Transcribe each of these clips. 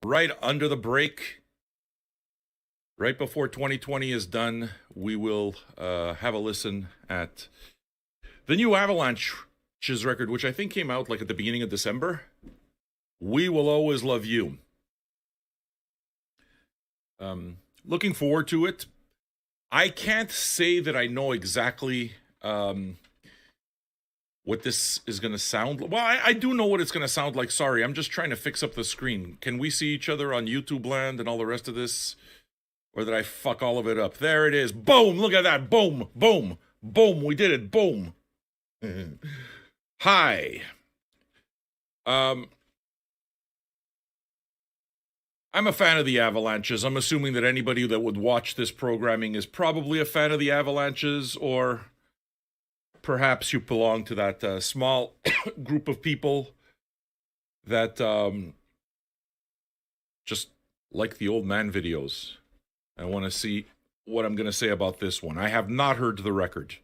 right under the break, right before 2020 is done, we will have a listen at the new Avalanches record, which I think came out like at the beginning of December. We Will Always Love You. Looking forward to it. I can't say that I know exactly what this is going to sound like. Well, I do know what it's going to sound like. Sorry, I'm just trying to fix up the screen. Can we see each other on YouTube land and all the rest of this? Or did I fuck all of it up? There it is. Boom! Look at that. Boom! Boom! Boom! We did it. Boom! Hi. I'm a fan of the Avalanches. I'm assuming that anybody that would watch this programming is probably a fan of the Avalanches, or perhaps you belong to that small group of people that just like the old man videos. I want to see what I'm going to say about this one. I have not heard the record.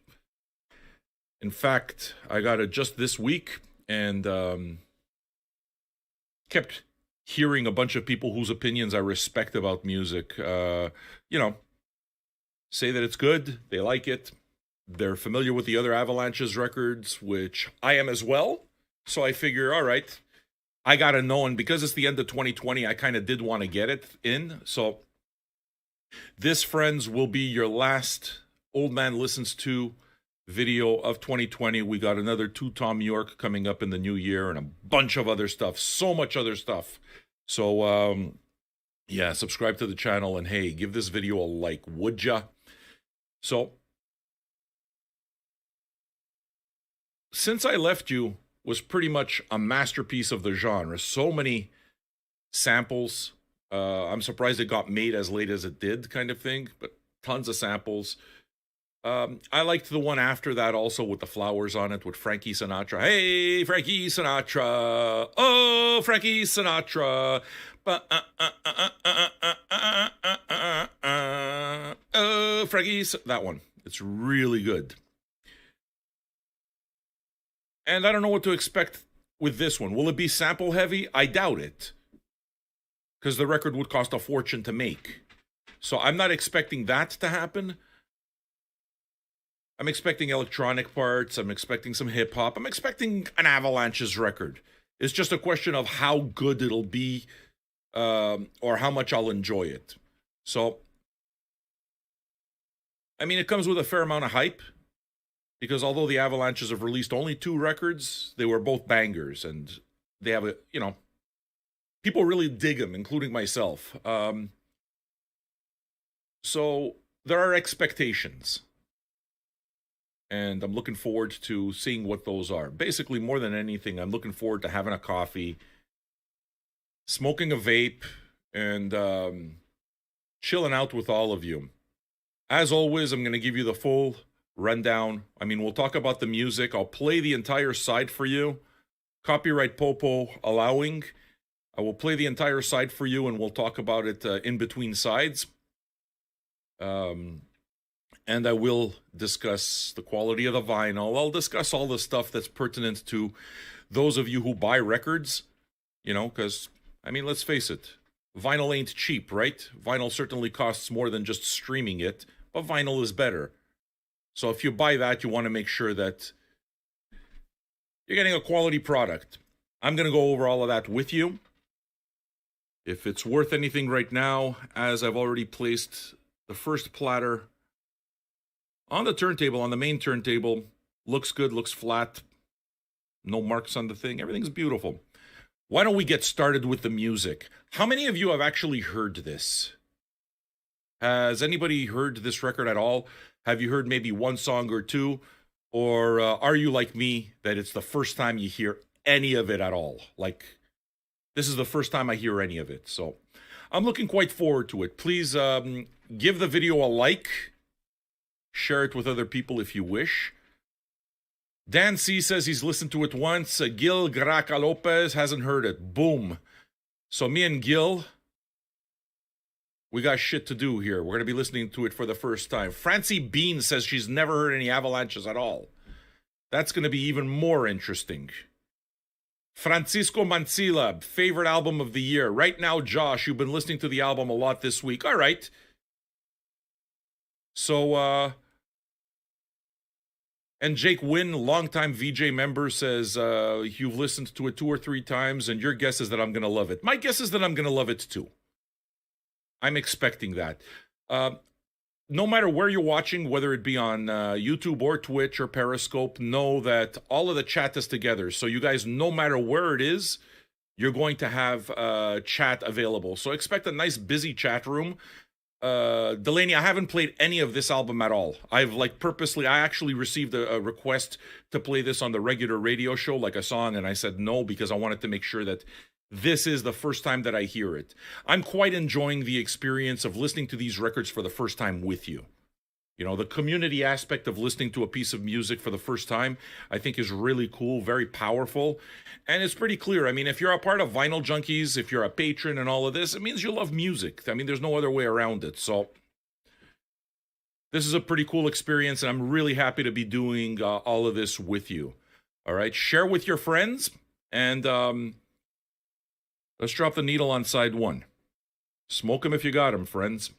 In fact, I got it just this week and kept hearing a bunch of people whose opinions I respect about music, say that it's good, they like it, they're familiar with the other Avalanches records, which I am as well. So I figure, all right, I gotta know, and because it's the end of 2020, I kind of did want to get it in. So this, friends, will be your last Old Man Listens To video of 2020. We got another 2 Tom York coming up in the new year and a bunch of other stuff, so much other stuff. So yeah, subscribe to the channel and hey, give this video a like, would ya? So Since I Left You was pretty much a masterpiece of the genre. So many samples. I'm surprised it got made as late as it did, kind of thing, but tons of samples. I liked the one after that also with the flowers on it with Frankie Sinatra. Hey, Frankie Sinatra. Oh, Frankie Sinatra. Oh, Frankie. That one. It's really good. And I don't know what to expect with this one. Will it be sample heavy? I doubt it, because the record would cost a fortune to make. So I'm not expecting that to happen. I'm expecting electronic parts. I'm expecting some hip hop. I'm expecting an Avalanches record. It's just a question of how good it'll be, or how much I'll enjoy it. So, I mean, it comes with a fair amount of hype, because although the Avalanches have released only 2 records, they were both bangers, and they have a, people really dig them, including myself. So there are expectations. And I'm looking forward to seeing what those are. Basically, more than anything, I'm looking forward to having a coffee, smoking a vape, and chilling out with all of you. As always, I'm going to give you the full rundown. I mean, we'll talk about the music. I'll play the entire side for you. Copyright Popo allowing. I will play the entire side for you, and we'll talk about it in between sides. And I will discuss the quality of the vinyl. I'll discuss all the stuff that's pertinent to those of you who buy records, because, I mean, let's face it, vinyl ain't cheap, right? Vinyl certainly costs more than just streaming it, but vinyl is better. So if you buy that, you want to make sure that you're getting a quality product. I'm going to go over all of that with you. If it's worth anything right now, as I've already placed the first platter on the turntable, on the main turntable, looks good, looks flat, no marks on the thing, everything's beautiful. Why don't we get started with the music? How many of you have actually heard this? Has anybody heard this record at all? Have you heard maybe one song or two? Or are you like me, that it's the first time you hear any of it at all? Like, this is the first time I hear any of it. So I'm looking quite forward to it. Please give the video a like. Share it with other people if you wish. Dan C says he's listened to it once. Gil Graca Lopez hasn't heard it. Boom. So me and Gil, we got shit to do here. We're going to be listening to it for the first time. Francie Bean says she's never heard any Avalanches at all. That's going to be even more interesting. Francisco Mancilla, favorite album of the year. Right now, Josh, you've been listening to the album a lot this week. All right. So, and Jake Wynn, longtime VJ member, says you've listened to it 2 or 3 times, and your guess is that I'm going to love it. My guess is that I'm going to love it too. I'm expecting that. No matter where you're watching, whether it be on YouTube or Twitch or Periscope, know that all of the chat is together. So you guys, no matter where it is, you're going to have chat available. So expect a nice busy chat room. Delaney, I haven't played any of this album at all. I actually received a request to play this on the regular radio show, like a song, and I said no because I wanted to make sure that this is the first time that I hear it. I'm quite enjoying the experience of listening to these records for the first time with you. You know, the community aspect of listening to a piece of music for the first time, I think is really cool, very powerful. And it's pretty clear. I mean, if you're a part of Vinyl Junkies, if you're a patron and all of this, it means you love music. I mean, there's no other way around it. So this is a pretty cool experience, and I'm really happy to be doing all of this with you. All right, share with your friends, and let's drop the needle on side 1. Smoke 'em if you got 'em, friends.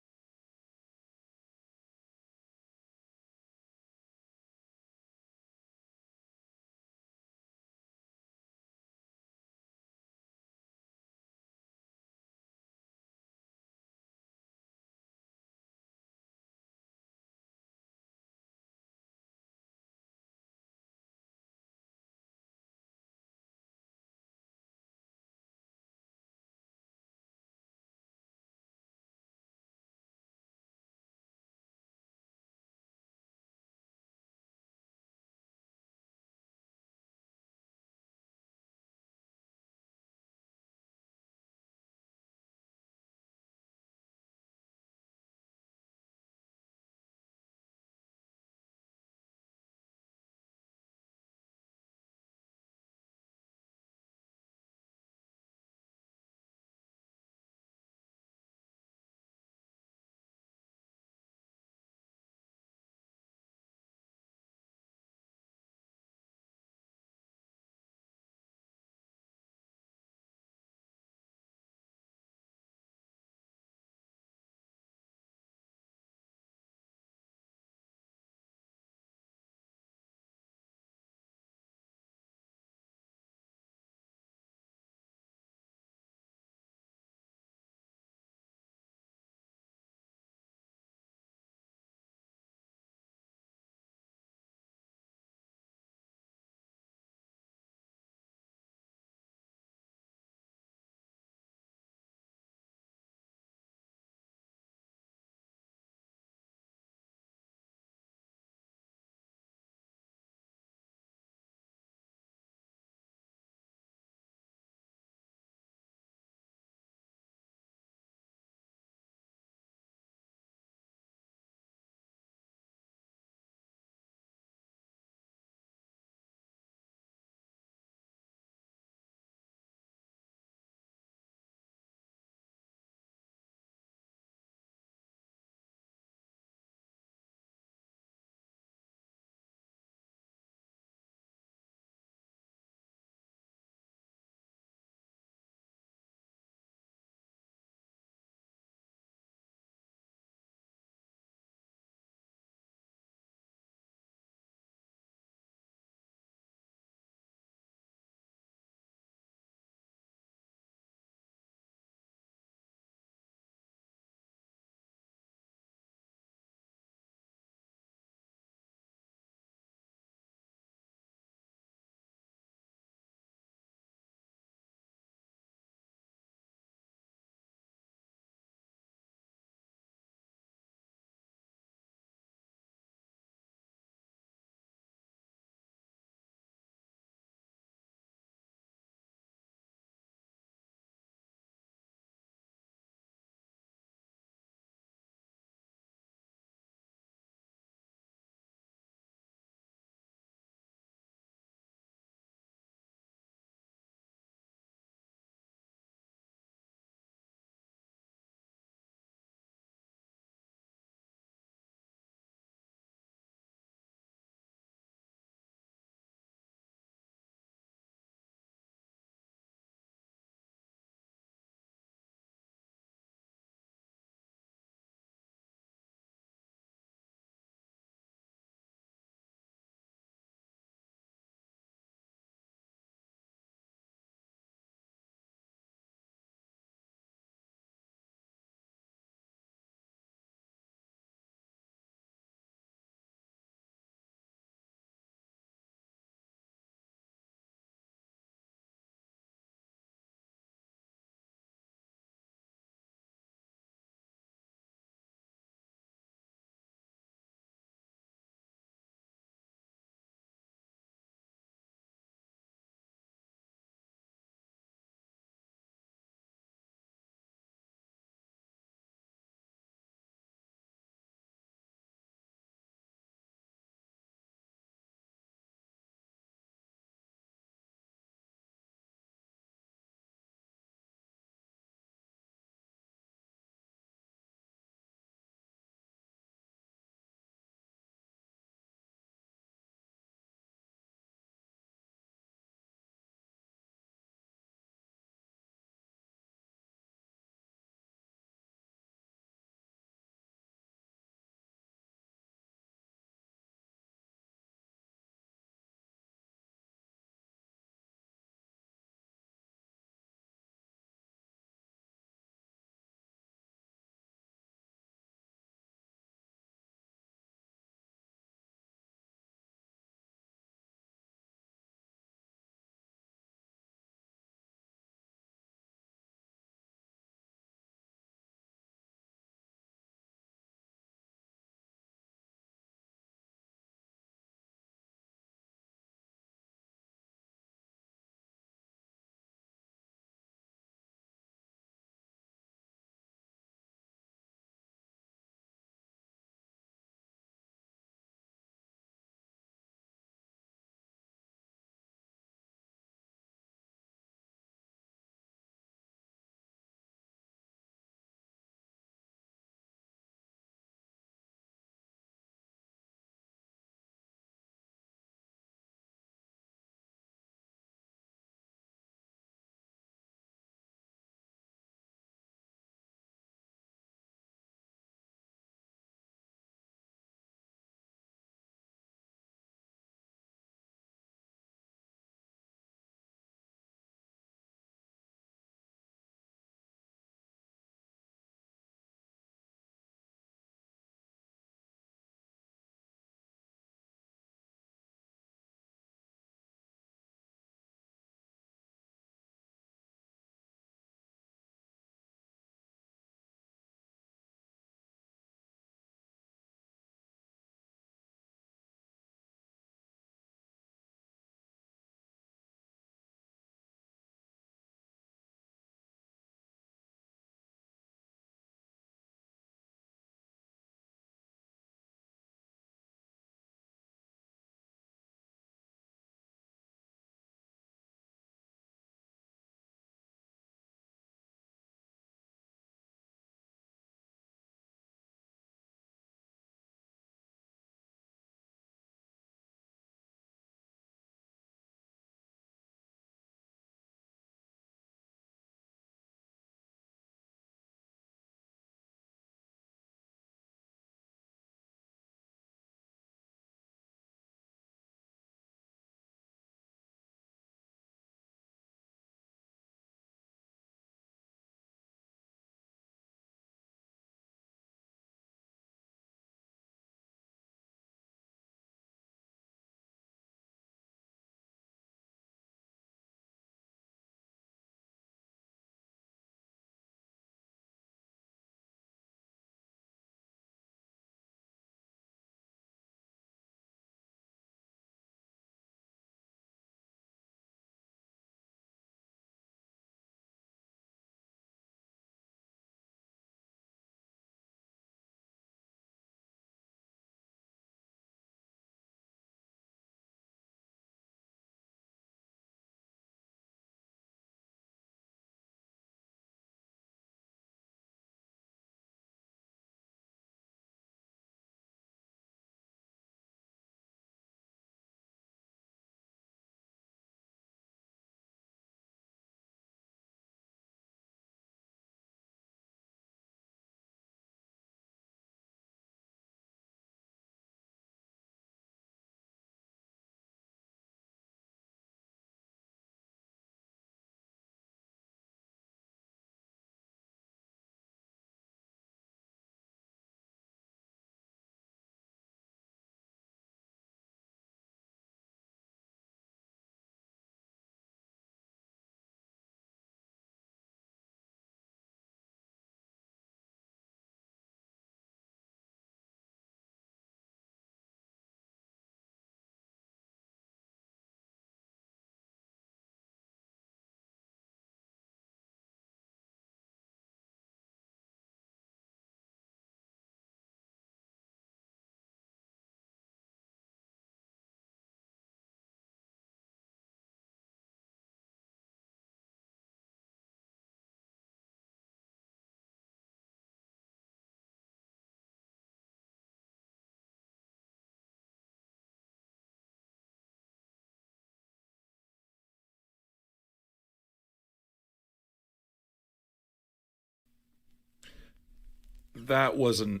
That was a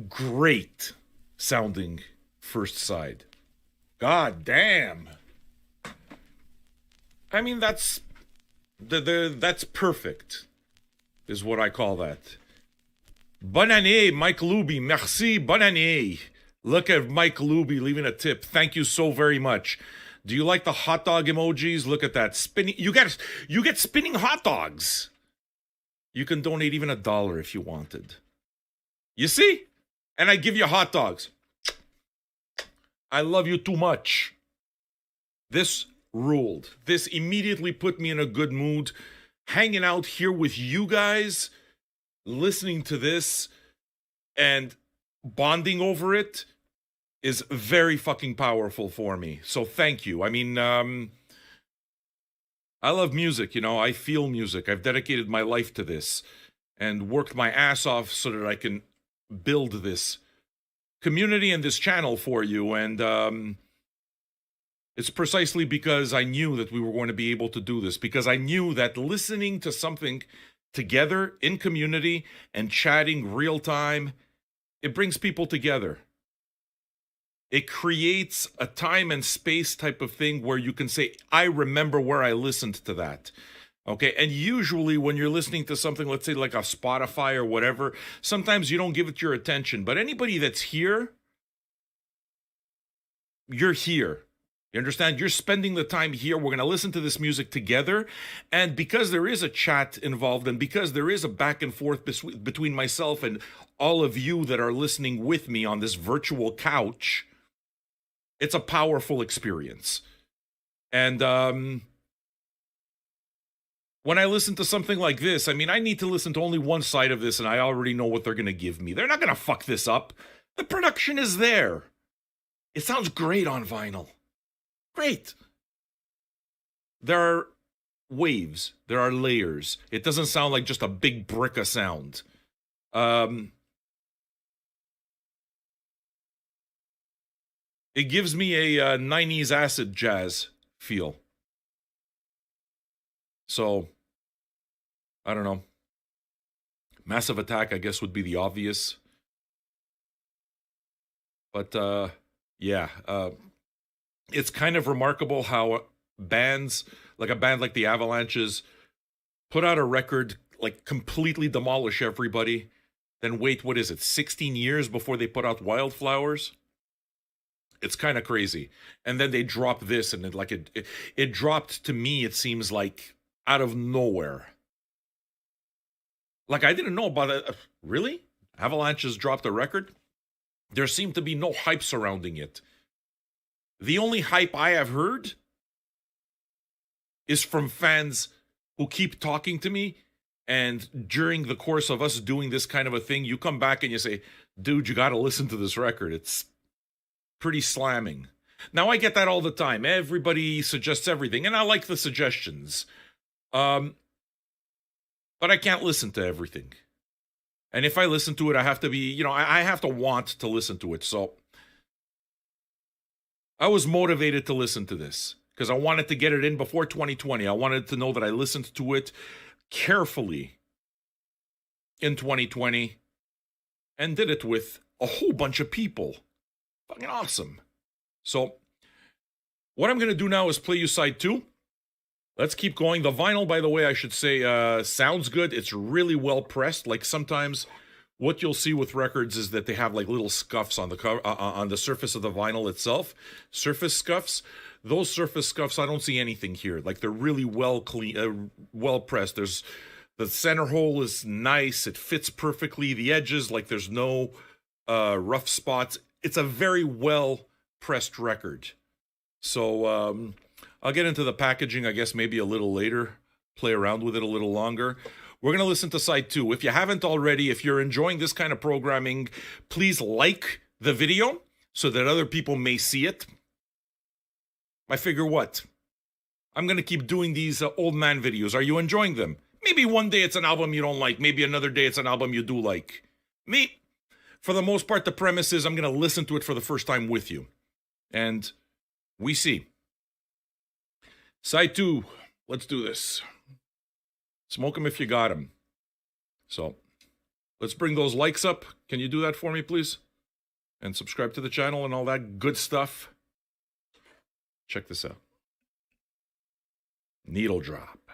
great sounding first side. God damn. I mean, that's perfect, is what I call that. Bonne année, Mike Luby. Merci, bonne année. Look at Mike Luby leaving a tip. Thank you so very much. Do you like the hot dog emojis? Look at that. Spinning. You get spinning hot dogs. You can donate even $1 if you wanted. You see? And I give you hot dogs. I love you too much. This ruled. This immediately put me in a good mood. Hanging out here with you guys, listening to this, and bonding over it is very fucking powerful for me. So thank you. I mean, I love music, you know. I feel music. I've dedicated my life to this and worked my ass off so that I can build this community and this channel for you. And it's precisely because I knew that we were going to be able to do this, because I knew that listening to something together in community and chatting real time, it brings people together. It creates a time and space type of thing where you can say, I remember where I listened to that. Okay, and usually when you're listening to something, let's say like a Spotify or whatever, sometimes you don't give it your attention. But anybody that's here, you're here. You understand? You're spending the time here. We're going to listen to this music together. And because there is a chat involved, and because there is a back and forth between myself and all of you that are listening with me on this virtual couch, it's a powerful experience. And when I listen to something like this, I mean, I need to listen to only one side of this, and I already know what they're going to give me. They're not going to fuck this up. The production is there. It sounds great on vinyl. Great. There are waves. There are layers. It doesn't sound like just a big brick of sound. It gives me a 90s acid jazz feel. So, I don't know. Massive Attack, I guess, would be the obvious. But, yeah. It's kind of remarkable how bands, like a band like the Avalanches, put out a record, like completely demolish everybody, then wait, what is it, 16 years before they put out Wildflowers? It's kind of crazy. And then they drop this, and it dropped, to me, it seems like, out of nowhere. Like, I didn't know about it. Really? Avalanches dropped a record? There seemed to be no hype surrounding it. The only hype I have heard is from fans who keep talking to me, and during the course of us doing this kind of a thing, you come back and you say, dude, you got to listen to this record. It's pretty slamming. Now, I get that all the time. Everybody suggests everything, and I like the suggestions. But I can't listen to everything. And if I listen to it, I have to be, you know, I have to want to listen to it. So I was motivated to listen to this because I wanted to get it in before 2020. I wanted to know that I listened to it carefully in 2020 and did it with a whole bunch of people. Fucking awesome. So what I'm going to do now is play you side 2. Let's keep going. The vinyl, by the way, I should say, sounds good. It's really well pressed. Like sometimes what you'll see with records is that they have like little scuffs on the cover, on the surface of the vinyl itself. Surface scuffs. Those surface scuffs, I don't see anything here. Like they're really well well pressed. There's the center hole is nice. It fits perfectly. The edges, like there's no rough spots. It's a very well pressed record. So I'll get into the packaging, I guess, maybe a little later. Play around with it a little longer. We're going to listen to side 2. If you haven't already, if you're enjoying this kind of programming, please like the video so that other people may see it. I figure what? I'm going to keep doing these old man videos. Are you enjoying them? Maybe one day it's an album you don't like. Maybe another day it's an album you do like. Me, for the most part, the premise is I'm going to listen to it for the first time with you. And we see. Side 2. Let's do this. Smoke 'em if you got 'em. So, Let's bring those likes up. Can you do that for me, please? And subscribe to the channel and all that good stuff. Check this out. Needle drop.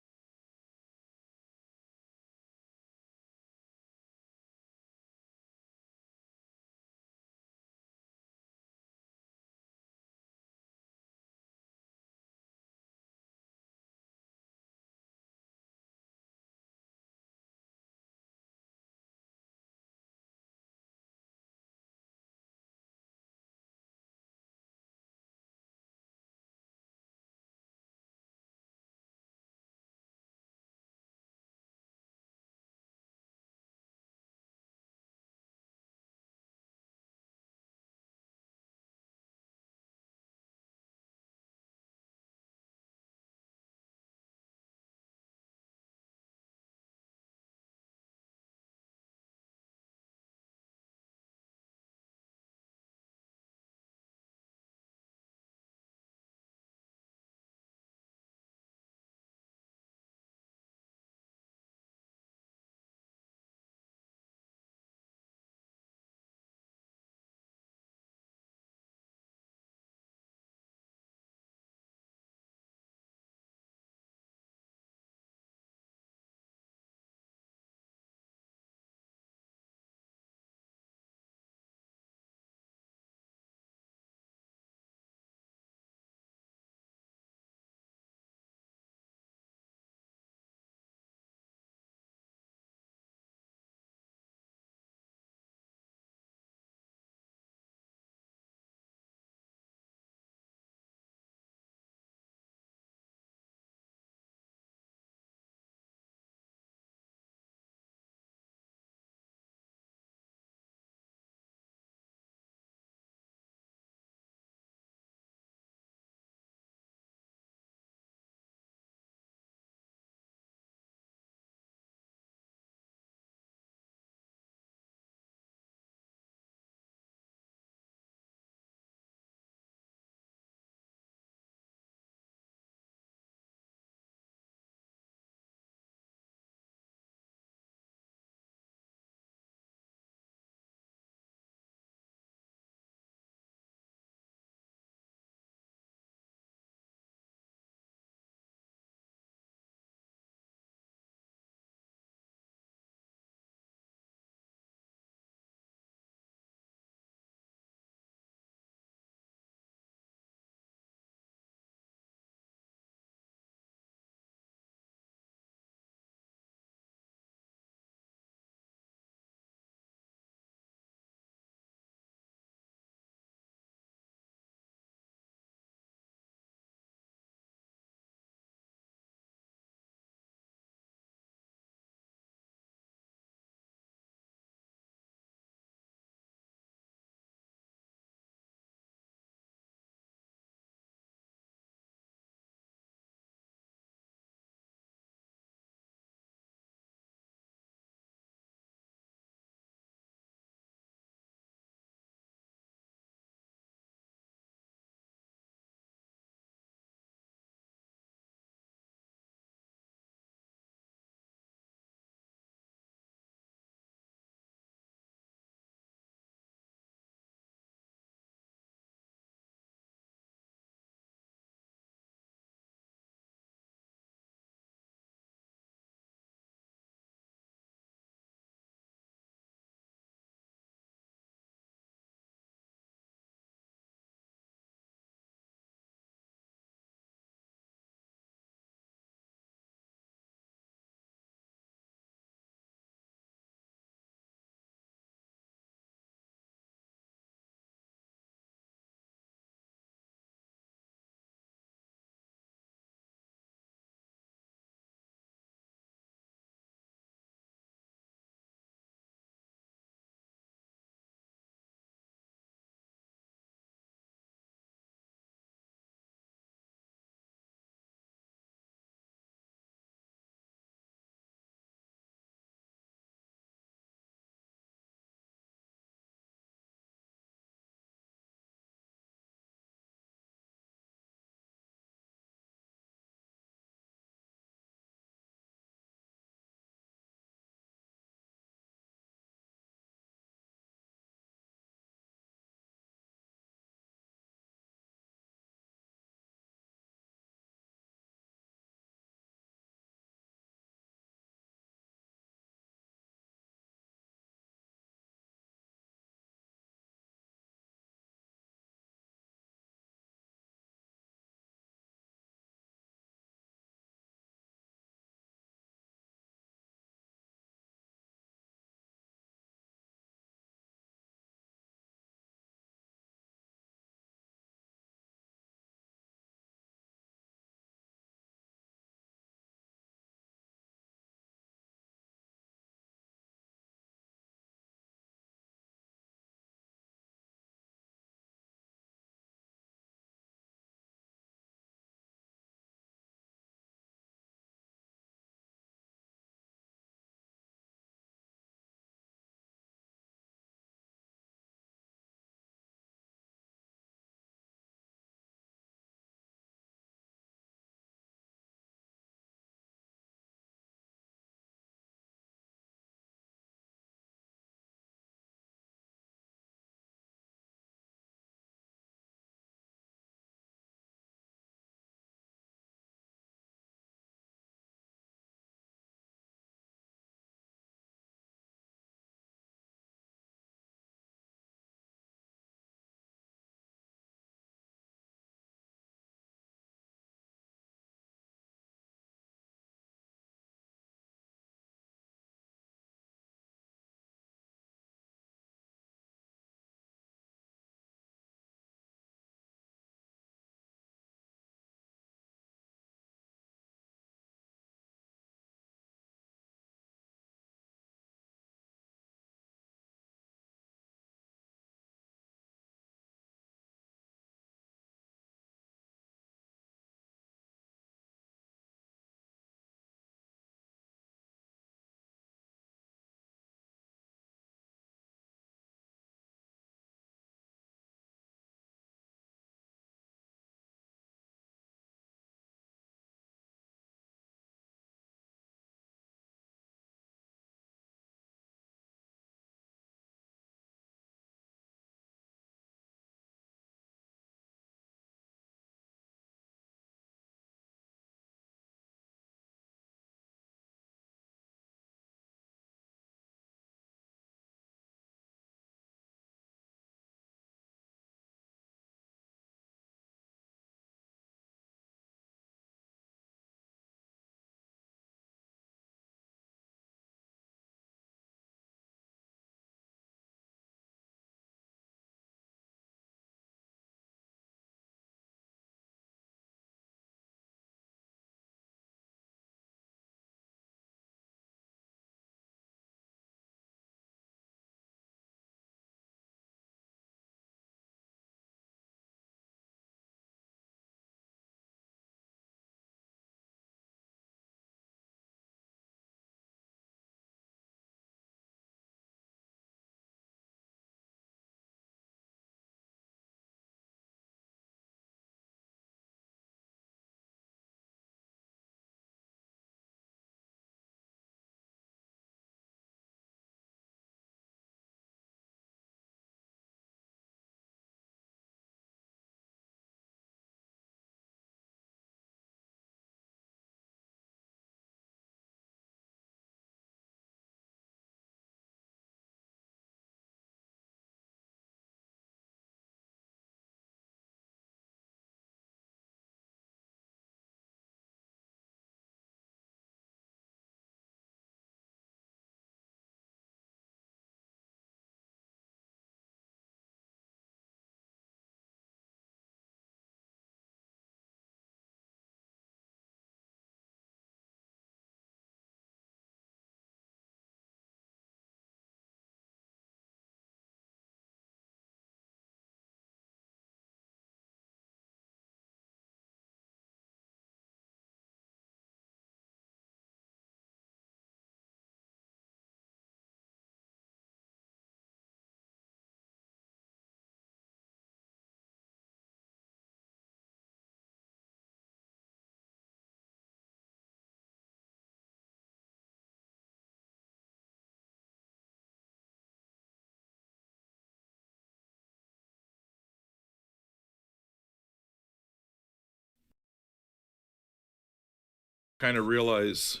kind of realize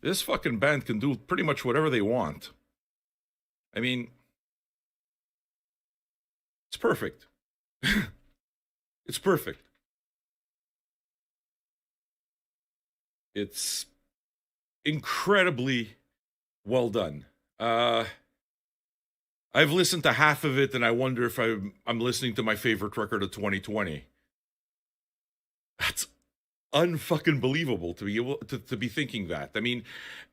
this fucking band can do pretty much whatever they want. I mean, it's perfect. It's perfect. It's incredibly well done. I've listened to half of it, and I wonder if I'm listening to my favorite record of 2020. That's unfucking believable to be able to be thinking that. I mean,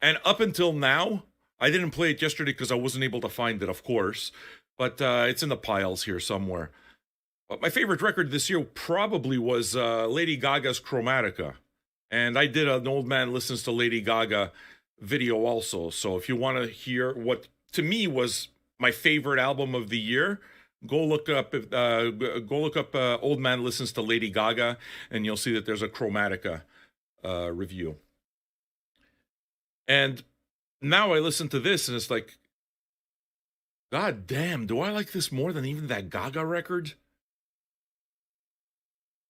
and up until now, I didn't play it yesterday because I wasn't able to find it, of course, but it's in the piles here somewhere. But my favorite record this year probably was Lady Gaga's Chromatica. And I did an Old Man Listens to Lady Gaga video also. So if you want to hear what to me was my favorite album of the year, go look up Old Man Listens to Lady Gaga, and you'll see that there's a Chromatica review. And now I listen to this, and it's like, God damn, do I like this more than even that Gaga record?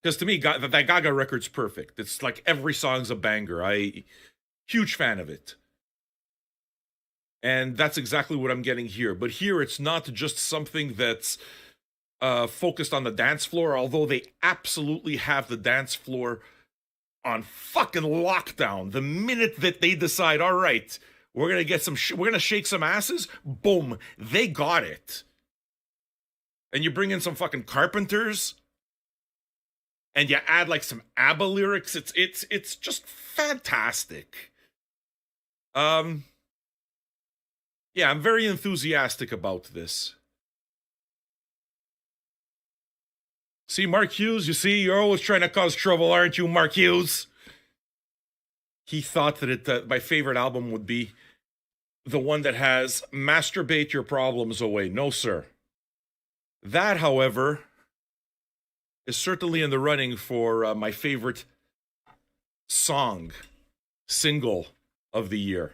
Because to me, that Gaga record's perfect. It's like every song's a banger. Huge fan of it. And that's exactly what I'm getting here. But here, it's not just something that's focused on the dance floor, although they absolutely have the dance floor on fucking lockdown. The minute that they decide, all right, we're gonna get we're gonna shake some asses, boom, they got it. And you bring in some fucking Carpenters, and you add like some ABBA lyrics. It's just fantastic. Yeah, I'm very enthusiastic about this. See, Mark Hughes, you see, you're always trying to cause trouble, aren't you, Mark Hughes? He thought that my favorite album would be the one that has Masturbate Your Problems Away. No, sir. That, however, is certainly in the running for my favorite single of the year.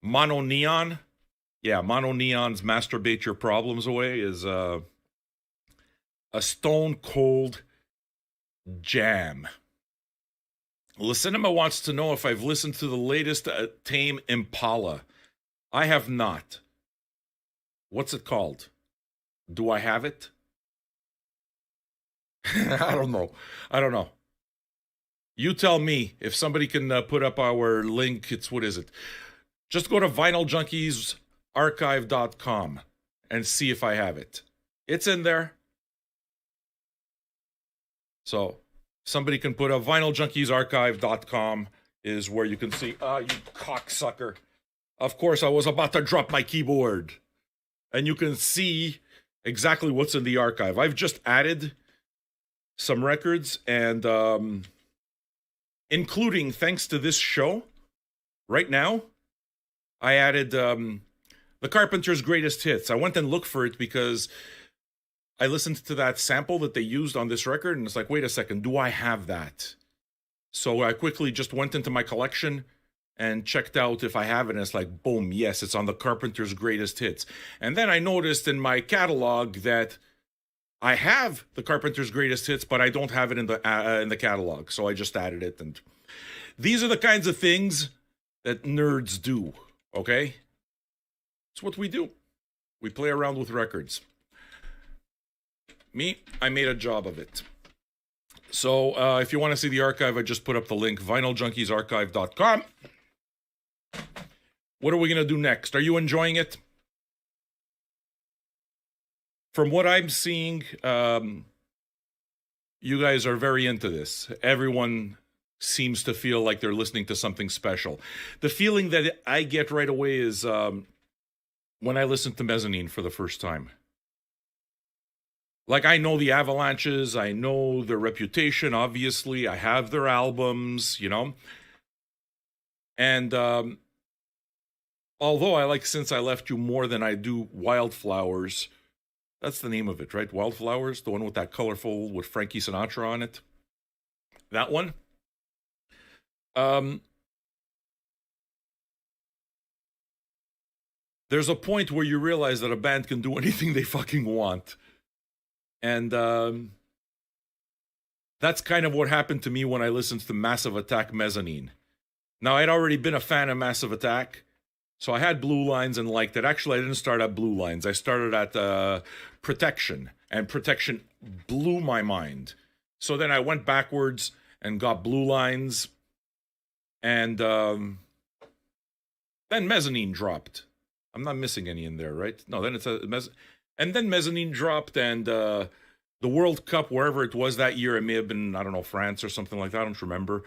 Mono Neon. Yeah, Mono Neon's Masturbate Your Problems Away is a stone cold jam. Licinema wants to know if I've listened to the latest Tame Impala. I have not. What's it called? Do I have it? I don't know. You tell me. If somebody can put up our link, what is it? Just go to vinyljunkiesarchive.com and see if I have it. It's in there. So, somebody can put up vinyljunkiesarchive.com is where you can see. You cocksucker. Of course, I was about to drop my keyboard. And you can see exactly what's in the archive. I've just added some records, and including, thanks to this show, right now, I added the Carpenters' Greatest Hits. I went and looked for it because I listened to that sample that they used on this record, and it's like, wait a second, do I have that? So I quickly just went into my collection and checked out if I have it, and it's like, boom, yes, it's on the Carpenters' Greatest Hits. And then I noticed in my catalog that I have the Carpenters' Greatest Hits, but I don't have it in the catalog, so I just added it. And these are the kinds of things that nerds do, okay? It's what we do. We play around with records. Me, I made a job of it. So if you want to see the archive, I just put up the link, vinyljunkiesarchive.com. What are we going to do next? Are you enjoying it? From what I'm seeing, you guys are very into this. Everyone seems to feel like they're listening to something special. The feeling that I get right away is when I listen to Mezzanine for the first time. Like, I know the Avalanches, I know their reputation, obviously. I have their albums, you know. And although I like Since I Left You more than I do Wildflowers, that's the name of it, right? Wildflowers, the one with that colorful, with Frankie Sinatra on it. That one. There's a point where you realize that a band can do anything they fucking want. And That's kind of what happened to me when I listened to Massive Attack Mezzanine. Now, I'd already been a fan of Massive Attack, so I had Blue Lines and liked it. Actually, I didn't start at Blue Lines. I started at Protection, and Protection blew my mind. So then I went backwards and got Blue Lines, and then Mezzanine dropped. I'm not missing any in there, right? No, then it's and then Mezzanine dropped, and the World Cup, wherever it was that year, it may have been, I don't know, France or something like that, I don't remember,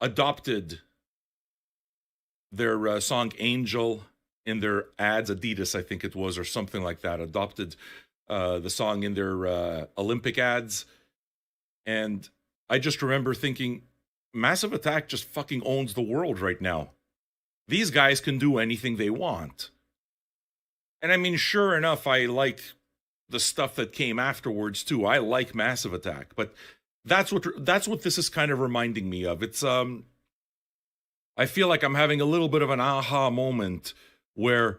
adopted their song Angel in their ads. Adidas, I think it was, or something like that, adopted the song in their Olympic ads. And I just remember thinking, Massive Attack just fucking owns the world right now. These guys can do anything they want. And I mean, sure enough, I like the stuff that came afterwards too. I like Massive Attack, but that's what this is kind of reminding me of. It's I feel like I'm having a little bit of an aha moment where,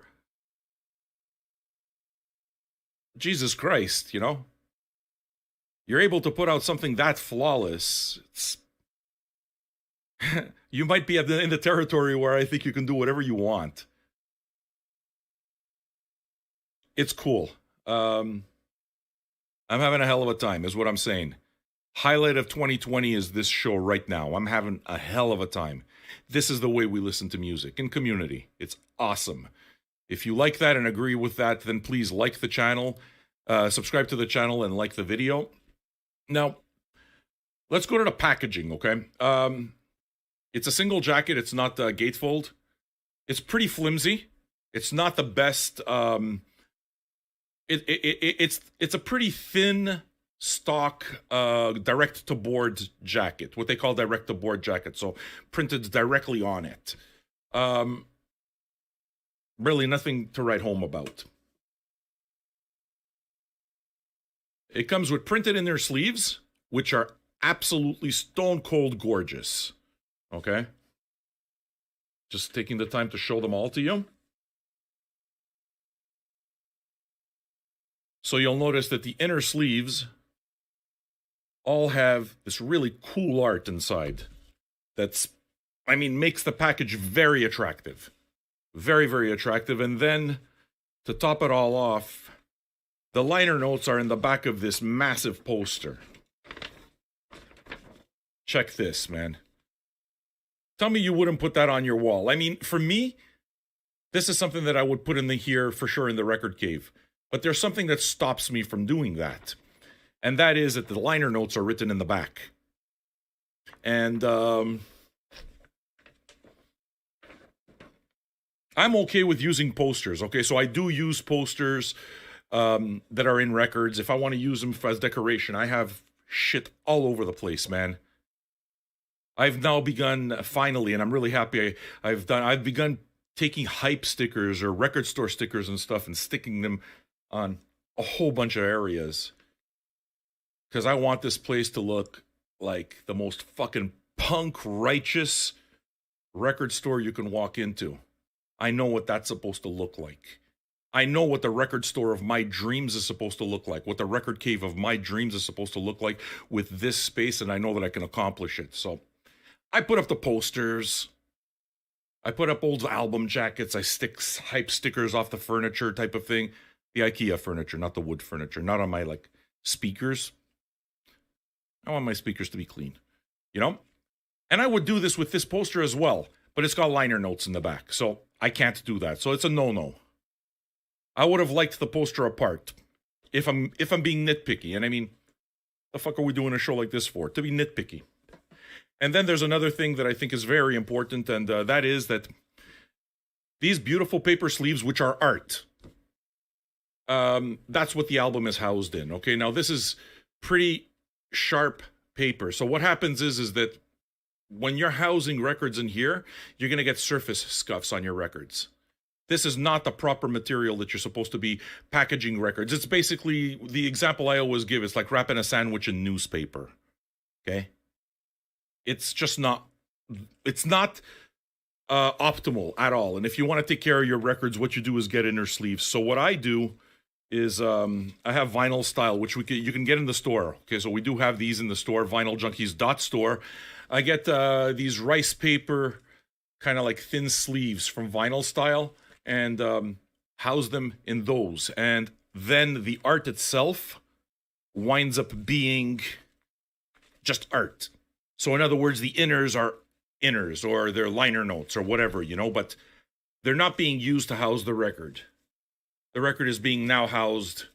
Jesus Christ, you know, you're able to put out something that flawless. It's you might be in the territory where I think you can do whatever you want. It's cool. I'm having a hell of a time, is what I'm saying. Highlight of 2020 is this show right now. I'm having a hell of a time. This is the way we listen to music in community. It's awesome. If you like that and agree with that, then please like the channel, subscribe to the channel, and like the video. Now, let's go to the packaging, okay? It's a single jacket. It's not gatefold. It's pretty flimsy. It's not the best. It's a pretty thin stock direct to board jacket, what they call direct to board jacket, so printed directly on it. Really nothing to write home about. It comes with printed in their sleeves, which are absolutely stone cold gorgeous. Okay, just taking the time to show them all to you. So you'll notice that the inner sleeves all have this really cool art inside that's, I mean, makes the package very attractive. Very, very attractive. And then, to top it all off, the liner notes are in the back of this massive poster. Check this, man. Tell me you wouldn't put that on your wall. I mean, for me, this is something that I would put in here for sure in the record cave. But there's something that stops me from doing that. And that is that the liner notes are written in the back. And I'm okay with using posters, okay? So I do use posters that are in records. If I want to use them as decoration, I have shit all over the place, man. I've now begun, finally, and I'm really happy I've begun taking hype stickers or record store stickers and stuff and sticking them on a whole bunch of areas. Because I want this place to look like the most fucking punk righteous record store you can walk into. I know what that's supposed to look like. I know what the record store of my dreams is supposed to look like, what the record cave of my dreams is supposed to look like with this space, and I know that I can accomplish it. So I put up the posters. I put up old album jackets. I stick hype stickers off the furniture type of thing. The IKEA furniture, not the wood furniture. Not on my, like, speakers. I want my speakers to be clean. You know? And I would do this with this poster as well. But it's got liner notes in the back. So I can't do that. So it's a no-no. I would have liked the poster apart. If I'm being nitpicky. And I mean, the fuck are we doing a show like this for? To be nitpicky. And then there's another thing that I think is very important. And that is that these beautiful paper sleeves, which are art. That's what the album is housed in. Okay, now this is pretty sharp paper. So what happens is that when you're housing records in here, you're going to get surface scuffs on your records. This is not the proper material that you're supposed to be packaging records. It's basically, the example I always give, it's like wrapping a sandwich in newspaper. Okay? It's just not, it's not optimal at all. And if you want to take care of your records, what you do is get inner sleeves. So what I do is I have vinyl style, which you can get in the store. Okay, so we do have these in the store, vinyljunkies.store. I get these rice paper, kind of like thin sleeves from vinyl style, and house them in those. And then the art itself winds up being just art. So in other words, the inners are inners, or they're liner notes or whatever, you know, but they're not being used to house the record. The record is being now housed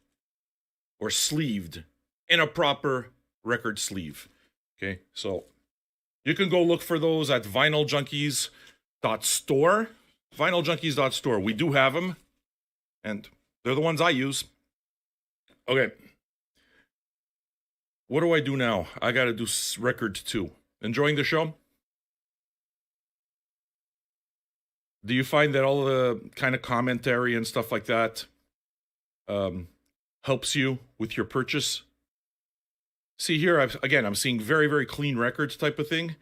or sleeved in a proper record sleeve. Okay, so you can go look for those at vinyljunkies.store. Vinyljunkies.store. We do have them, and they're the ones I use. Okay. What do I do now? I got to do record 2. Enjoying the show? Do you find that all the kind of commentary and stuff like that helps you with your purchase? See here, I'm seeing very, very clean records type of thing.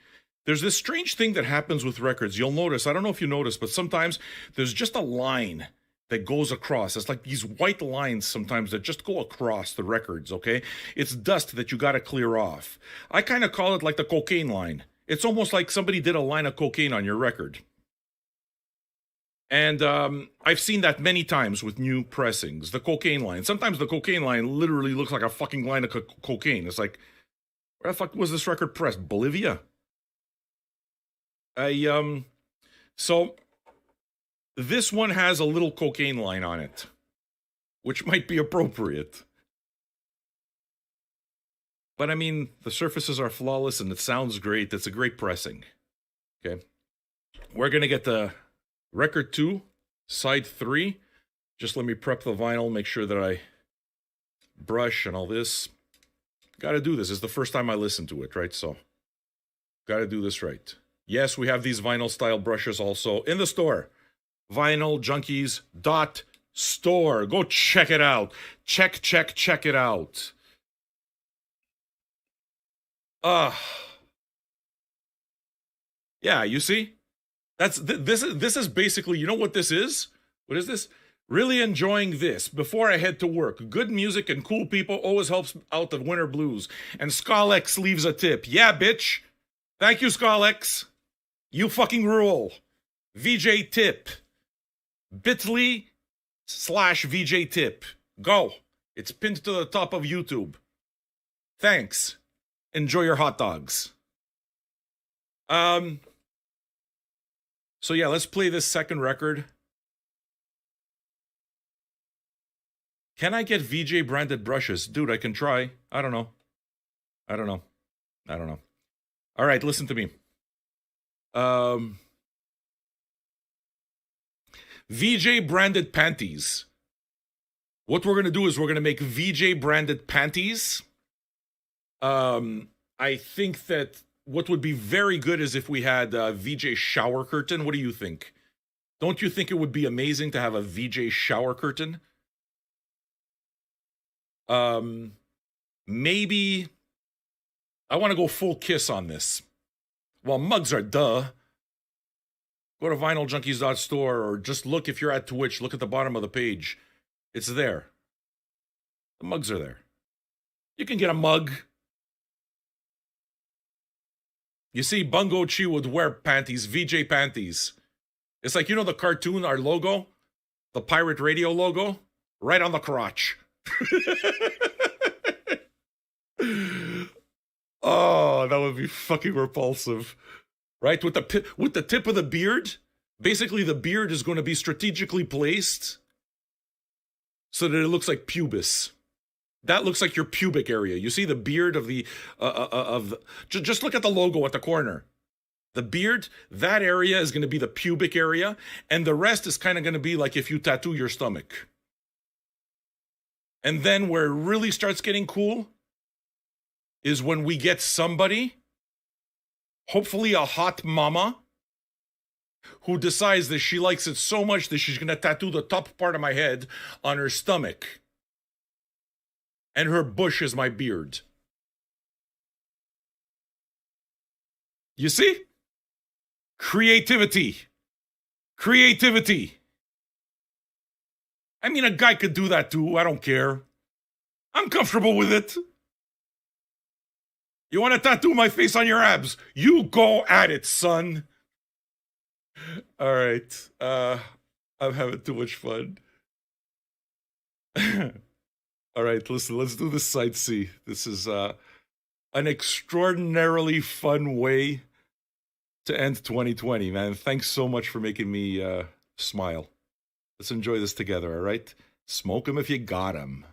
There's this strange thing that happens with records. You'll notice, I don't know if you notice, but sometimes there's just a line that goes across. It's like these white lines sometimes that just go across the records, okay? It's dust that you got to clear off. I kind of call it like the cocaine line. It's almost like somebody did a line of cocaine on your record. And I've seen that many times with new pressings, the cocaine line. Sometimes the cocaine line literally looks like a fucking line of cocaine. It's like, where the fuck was this record pressed? Bolivia? So this one has a little cocaine line on it, which might be appropriate. But I mean, the surfaces are flawless and it sounds great. It's a great pressing. Okay. We're going to get the record 2, side 3. Just let me prep the vinyl, make sure that I brush and all this. Got to do this. It's the first time I listen to it, right? So, got to do this right. Yes, we have these vinyl style brushes also in the store. vinyljunkies.store. Go check it out. Check it out. Yeah, you see? This is basically, you know what this is? What is this? Really enjoying this before I head to work. Good music and cool people always helps out the winter blues. And Skolex leaves a tip. Yeah, bitch. Thank you, Skolex. You fucking rule. VJ tip. bit.ly/VJ tip. Go. It's pinned to the top of YouTube. Thanks. Enjoy your hot dogs. So yeah, let's play this second record. Can I get VJ branded brushes? Dude, I can try. I don't know. All right, listen to me. VJ branded panties. What we're going to do is we're going to make VJ branded panties. I think that what would be very good is if we had a VJ shower curtain. What do you think? Don't you think it would be amazing to have a VJ shower curtain? Maybe I want to go full Kiss on this. Well, mugs are duh. Go to vinyljunkies.store or just look, if you're at Twitch, look at the bottom of the page. It's there. The mugs are there. You can get a mug. You see, Bungo Chi would wear panties, VJ panties. It's like, you know the cartoon, our logo? The Pirate Radio logo? Right on the crotch. Oh, that would be fucking repulsive. Right? With the tip of the beard, basically the beard is going to be strategically placed so that it looks like pubis. That looks like your pubic area. You see the beard of the just look at the logo at the corner. The beard, that area is going to be the pubic area, and the rest is kind of going to be like if you tattoo your stomach. And then where it really starts getting cool is when we get somebody, hopefully a hot mama, who decides that she likes it so much that she's going to tattoo the top part of my head on her stomach. And her bush is my beard. You see? Creativity. I mean, a guy could do that too. I don't care. I'm comfortable with it. You want to tattoo my face on your abs? You go at it, son. All right. I'm having too much fun. All right, listen, let's do the side C. This is an extraordinarily fun way to end 2020, man. Thanks so much for making me smile. Let's enjoy this together, all right? Smoke 'em if you got 'em.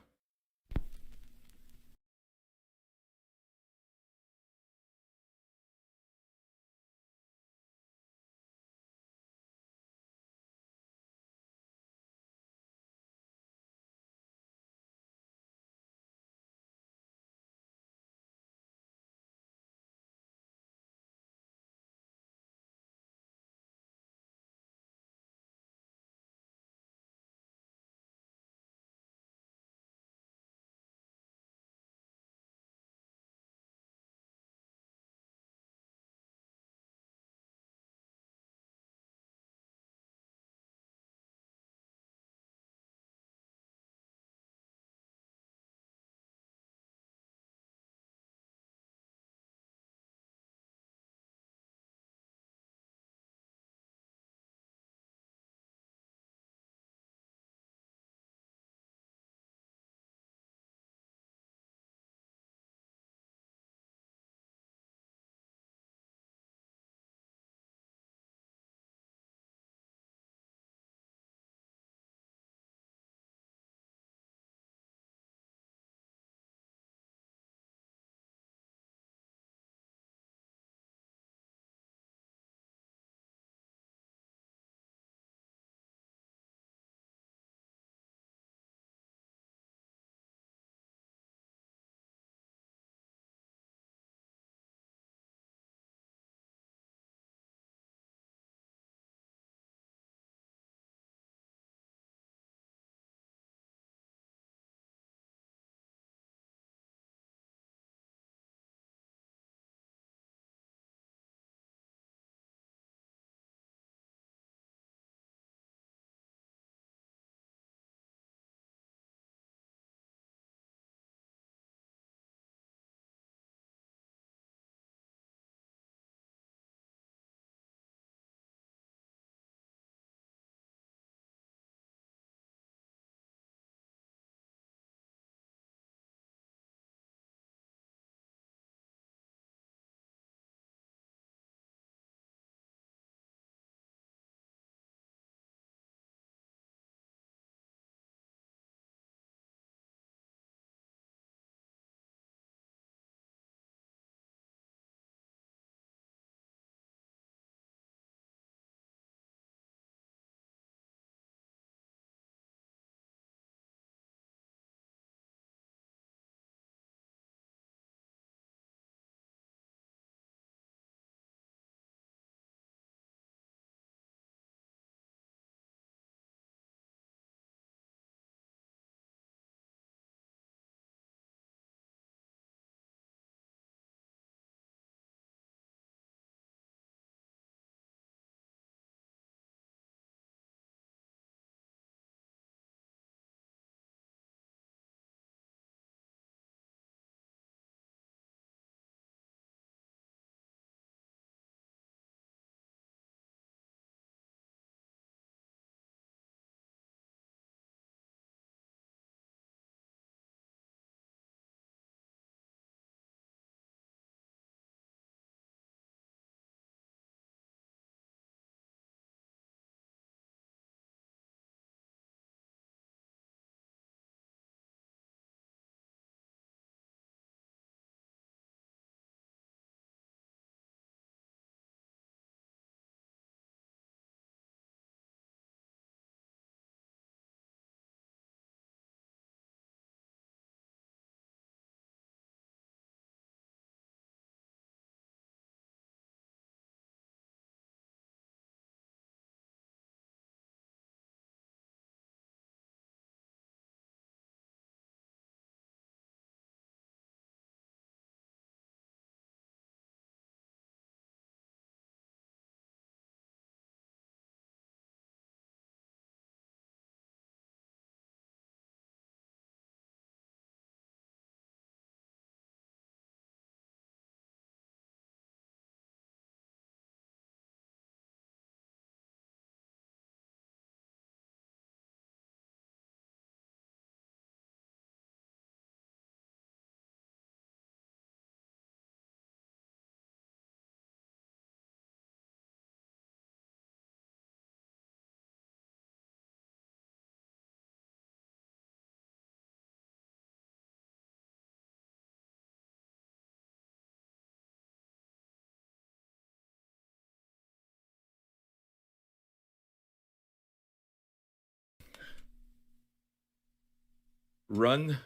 run,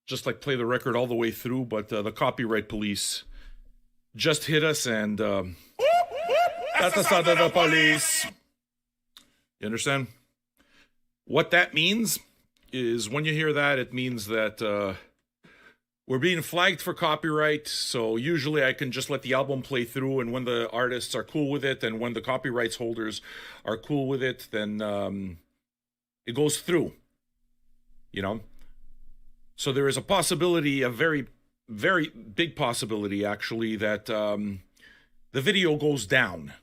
just like play the record all the way through, but the copyright police just hit us, and that's the sound of the police. You understand? What that means is when you hear that, it means that we're being flagged for copyright. So usually I can just let the album play through, and when the artists are cool with it and when the copyrights holders are cool with it, then it goes through, you know? So there is a possibility, a very, very big possibility actually, that the video goes down.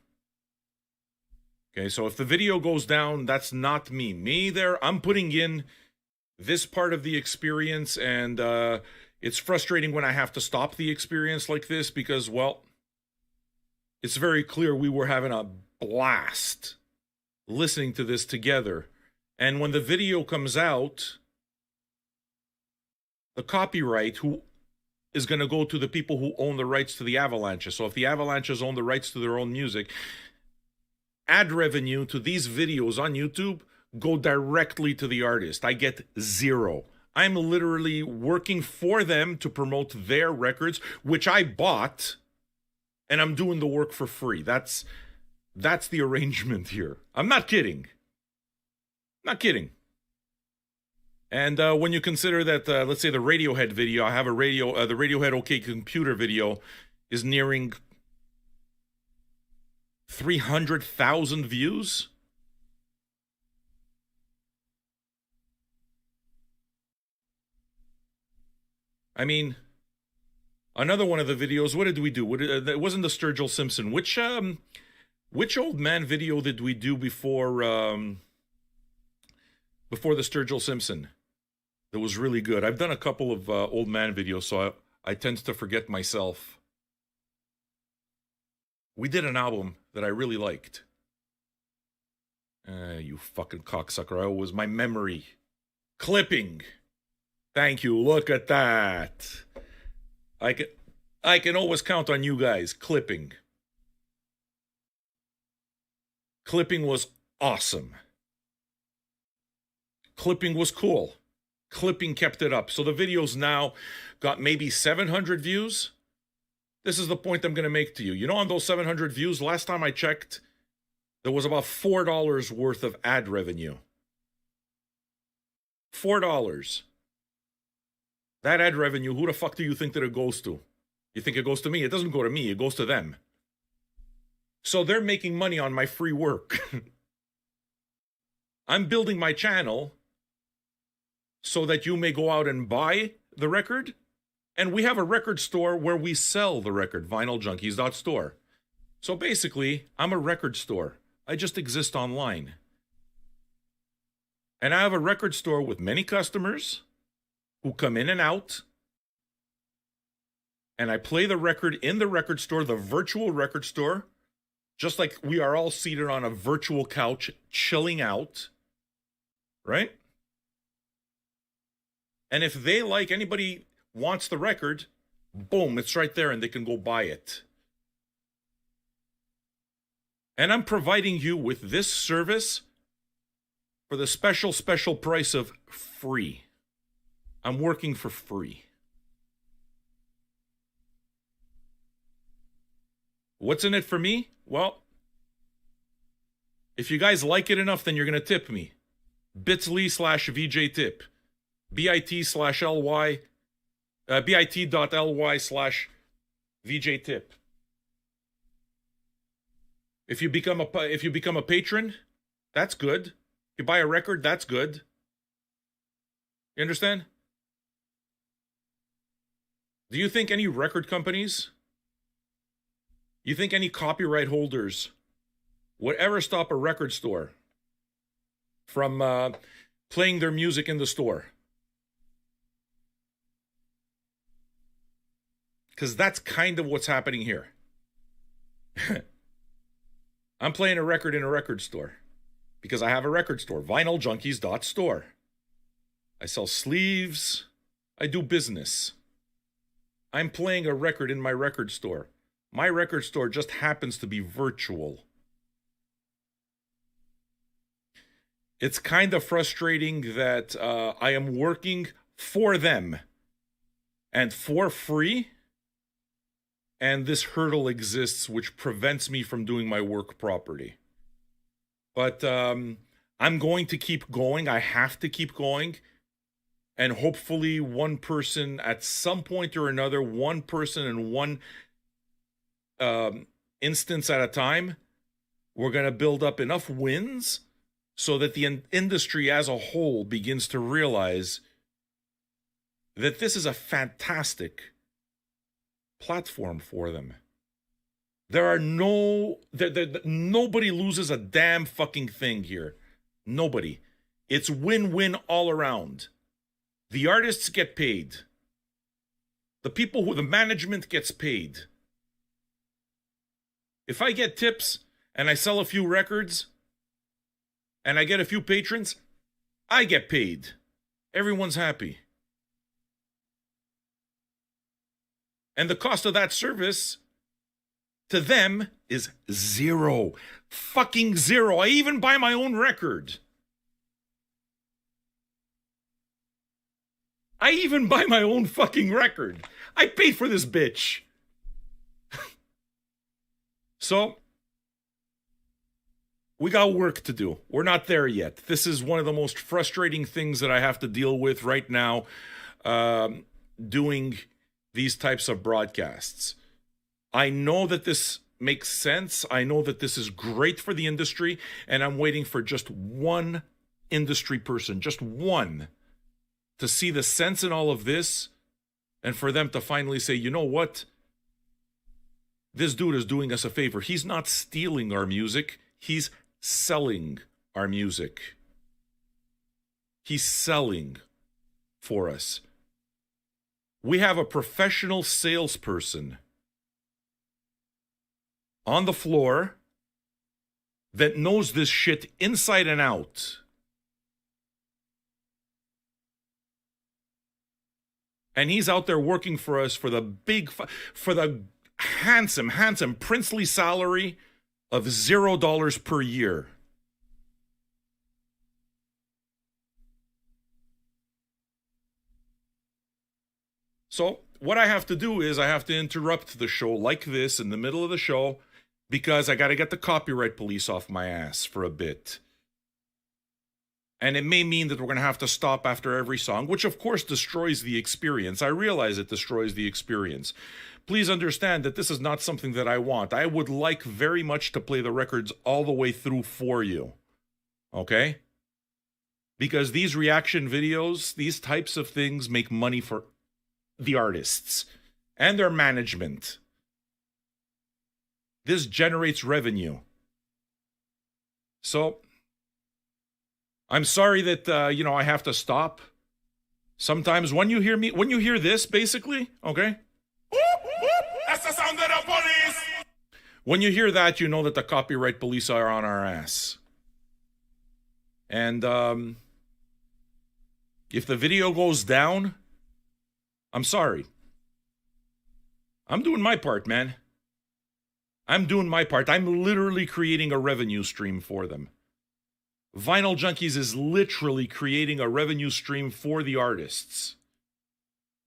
Okay, so if the video goes down, that's not me. Me there, I'm putting in this part of the experience, and it's frustrating when I have to stop the experience like this because, well, it's very clear we were having a blast listening to this together. And when the video comes out, the copyright is going to go to the people who own the rights to the Avalanches. So if the Avalanches own the rights to their own music, ad revenue to these videos on YouTube go directly to the artist. I get zero. I'm literally working for them to promote their records, which I bought, and I'm doing the work for free. That's the arrangement here. I'm not kidding. Not kidding. And when you consider that, let's say the Radiohead video, I have the Radiohead OK Computer video is nearing 300,000 views. I mean, another one of the videos, what did we do? It wasn't the Sturgill Simpson. Which old man video did we do before the Sturgill Simpson? That was really good. I've done a couple of old man videos, so I tend to forget myself. We did an album that I really liked. You fucking cocksucker. It was my memory. Clipping. Thank you. Look at that. I can always count on you guys. Clipping. Clipping was awesome. Clipping was cool. Clipping kept it up. So the video's now got maybe 700 views. This is the point I'm going to make to you. You know, on those 700 views, last time I checked, there was about $4 worth of ad revenue. $4. That ad revenue, who the fuck do you think that it goes to? You think it goes to me? It doesn't go to me. It goes to them. So they're making money on my free work. I'm building my channel so that you may go out and buy the record. And we have a record store where we sell the record, vinyljunkies.store. So basically, I'm a record store. I just exist online. And I have a record store with many customers who come in and out. And I play the record in the record store, the virtual record store, just like we are all seated on a virtual couch, chilling out. Right? And if they like, anybody wants the record, boom, it's right there and they can go buy it. And I'm providing you with this service for the special price of free. I'm working for free. What's in it for me? Well, if you guys like it enough, then you're going to tip me. bit.ly/VJ tip. bit.ly/VJ tip. If you become a patron, that's good. If you buy a record, that's good. You understand? Do you think any record companies, you think any copyright holders would ever stop a record store from playing their music in the store? Because that's kind of what's happening here. I'm playing a record in a record store because I have a record store, vinyljunkies.store. I sell sleeves. I do business. I'm playing a record in my record store. My record store just happens to be virtual. It's kind of frustrating that I am working for them and for free. And this hurdle exists, which prevents me from doing my work properly. But I'm going to keep going. I have to keep going. And hopefully one person at some point or another, one person in one instance at a time, we're going to build up enough wins so that the industry as a whole begins to realize that this is a fantastic platform for them. Nobody loses a damn fucking thing here. Nobody. It's win-win all around. The artists get paid. The management gets paid. If I get tips and I sell a few records and I get a few patrons, I get paid. Everyone's happy. And the cost of that service to them is zero. Fucking zero. I even buy my own record. I even buy my own fucking record. I paid for this bitch. So, we got work to do. We're not there yet. This is one of the most frustrating things that I have to deal with right now, doing these types of broadcasts. I know that this makes sense. I know that this is great for the industry, and I'm waiting for just one industry person, just one, to see the sense in all of this and for them to finally say, you know what? This dude is doing us a favor. He's not stealing our music. He's selling our music. He's selling for us. We have a professional salesperson on the floor that knows this shit inside and out. And he's out there working for us for the handsome, princely salary of $0 per year. So what I have to do is I have to interrupt the show like this in the middle of the show because I got to get the copyright police off my ass for a bit. And it may mean that we're going to have to stop after every song, which of course destroys the experience. I realize it destroys the experience. Please understand that this is not something that I want. I would like very much to play the records all the way through for you. Okay? Because these reaction videos, these types of things make money for the artists and their management. This generates revenue. So, I'm sorry that, I have to stop. Sometimes when you hear this, basically, okay? That's the sound of the police! When you hear that, you know that the copyright police are on our ass. And, if the video goes down, I'm sorry. I'm doing my part, man. I'm doing my part. I'm literally creating a revenue stream for them. Vinyl Junkies is literally creating a revenue stream for the artists.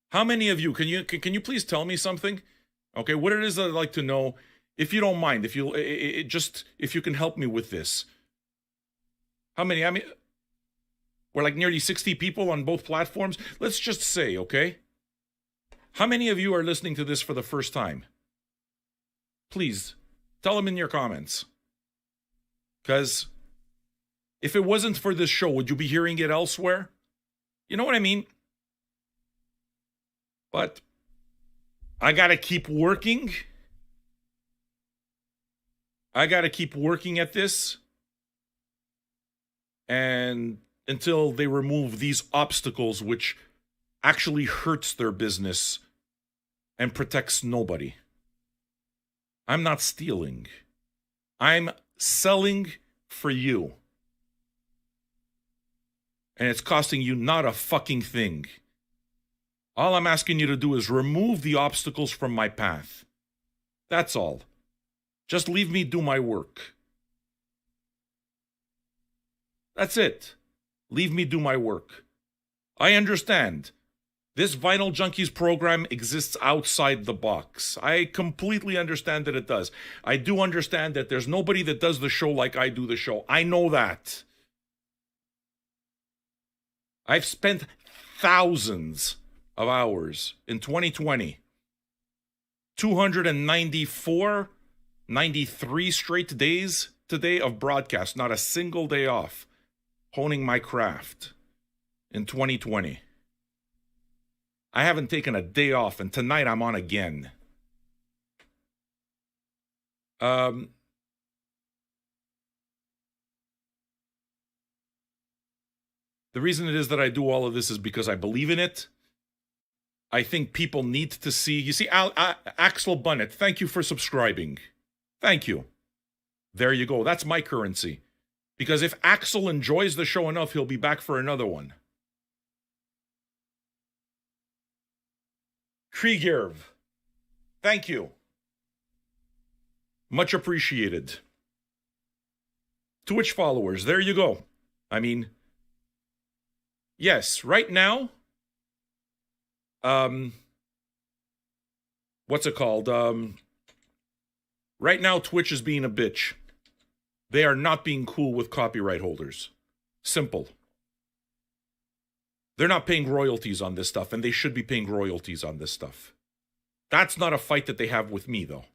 How many of you, can you please tell me something? Okay, what it is that I'd like to know, if you don't mind, if you can help me with this. How many? I mean, we're like nearly 60 people on both platforms. Let's just say, okay? How many of you are listening to this for the first time? Please, tell them in your comments. Because if it wasn't for this show, would you be hearing it elsewhere? You know what I mean? But I gotta keep working. I gotta keep working at this. And until they remove these obstacles, which actually hurts their business and protects nobody. I'm not stealing. I'm selling for you. And it's costing you not a fucking thing. All I'm asking you to do is remove the obstacles from my path. That's all. Just leave me do my work. That's it. Leave me do my work. I understand. This Vinyl Junkies program exists outside the box. I completely understand that it does. I do understand that there's nobody that does the show like I do the show. I know that. I've spent thousands of hours in 2020. 294, 93 straight days today of broadcast. Not a single day off. Honing my craft in 2020. I haven't taken a day off, and tonight I'm on again. The reason it is that I do all of this is because I believe in it. I think people need to see. You see, Axel Bunnett, thank you for subscribing. Thank you. There you go. That's my currency. Because if Axel enjoys the show enough, he'll be back for another one. Kriegerv, thank you. Much appreciated. Twitch followers, there you go. I mean, yes, right now, what's it called? Right now, Twitch is being a bitch. They are not being cool with copyright holders. Simple. They're not paying royalties on this stuff, and they should be paying royalties on this stuff. That's not a fight that they have with me, though.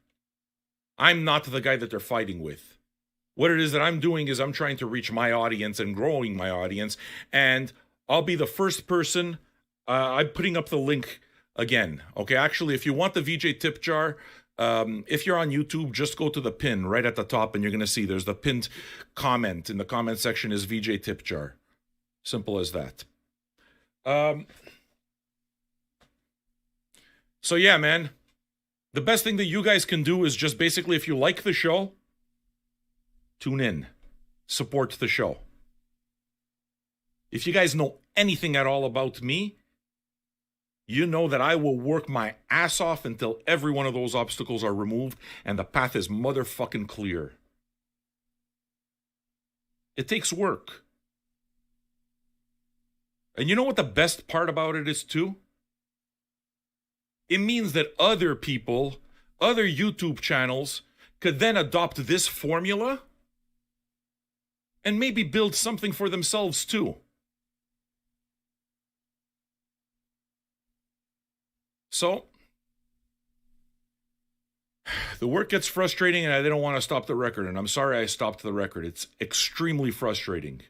I'm not the guy that they're fighting with. What it is that I'm doing is I'm trying to reach my audience and growing my audience, and I'll be the first person. I'm putting up the link again. Okay, actually, if you want the VJ tip jar, if you're on YouTube, just go to the pin right at the top, and you're going to see there's the pinned comment. In the comment section is VJ tip jar. Simple as that. So yeah, man, the best thing that you guys can do is just basically, if you like the show, tune in, support the show. If you guys know anything at all about me, you know that I will work my ass off until every one of those obstacles are removed and the path is motherfucking clear. It takes work. And you know what the best part about it is too? It means that other people, other YouTube channels, could then adopt this formula and maybe build something for themselves too. So, the work gets frustrating and I didn't want to stop the record, and I'm sorry I stopped the record. It's extremely frustrating.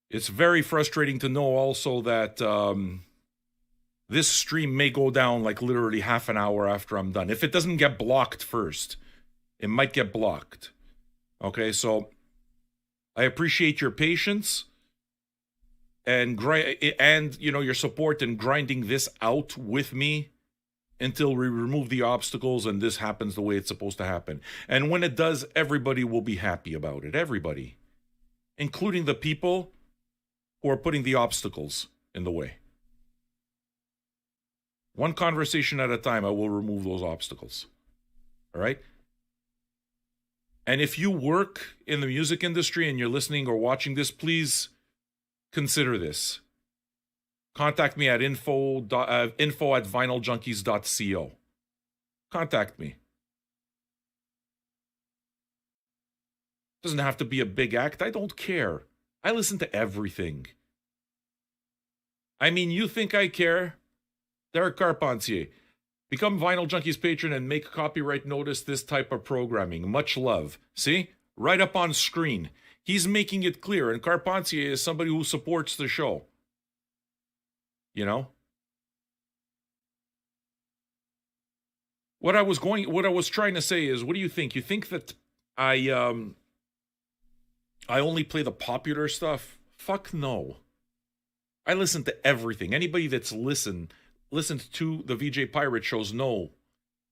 It's very frustrating to know also that this stream may go down like literally half an hour after I'm done. If it doesn't get blocked first, it might get blocked. Okay, so I appreciate your patience and you know, your support in grinding this out with me until we remove the obstacles and this happens the way it's supposed to happen. And when it does, everybody will be happy about it. Everybody, including the people who are putting the obstacles in the way. One conversation at a time, I will remove those obstacles. All right? And if you work in the music industry and you're listening or watching this, please consider this. Contact me at info@vinyljunkies.co. Contact me. Doesn't have to be a big act. I don't care. I listen to everything. I mean, you think I care? Derek Carpentier. Become Vinyl Junkies patron and make copyright notice this type of programming. Much love. See? Right up on screen. He's making it clear, and Carpentier is somebody who supports the show. You know? What I was trying to say is, what do you think? You think that I only play the popular stuff? Fuck no. I listen to everything. Anybody that's listened to the VJ Pirate shows know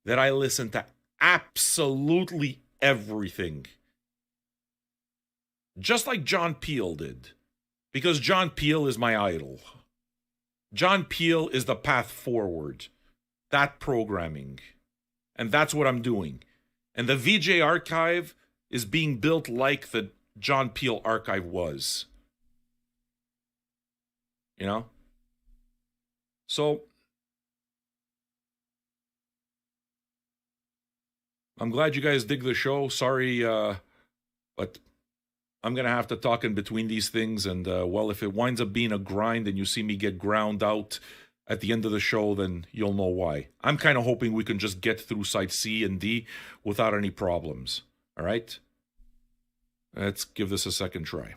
that I listen to absolutely everything. Just like John Peel did. Because John Peel is my idol. John Peel is the path forward. That programming. And that's what I'm doing. And the VJ archive is being built like the John Peel archive was. You know? So I'm glad you guys dig the show. Sorry, but I'm going to have to talk in between these things. And, well, if it winds up being a grind and you see me get ground out at the end of the show, then you'll know why. I'm kind of hoping we can just get through side C and D without any problems. All right? Let's give this a second try.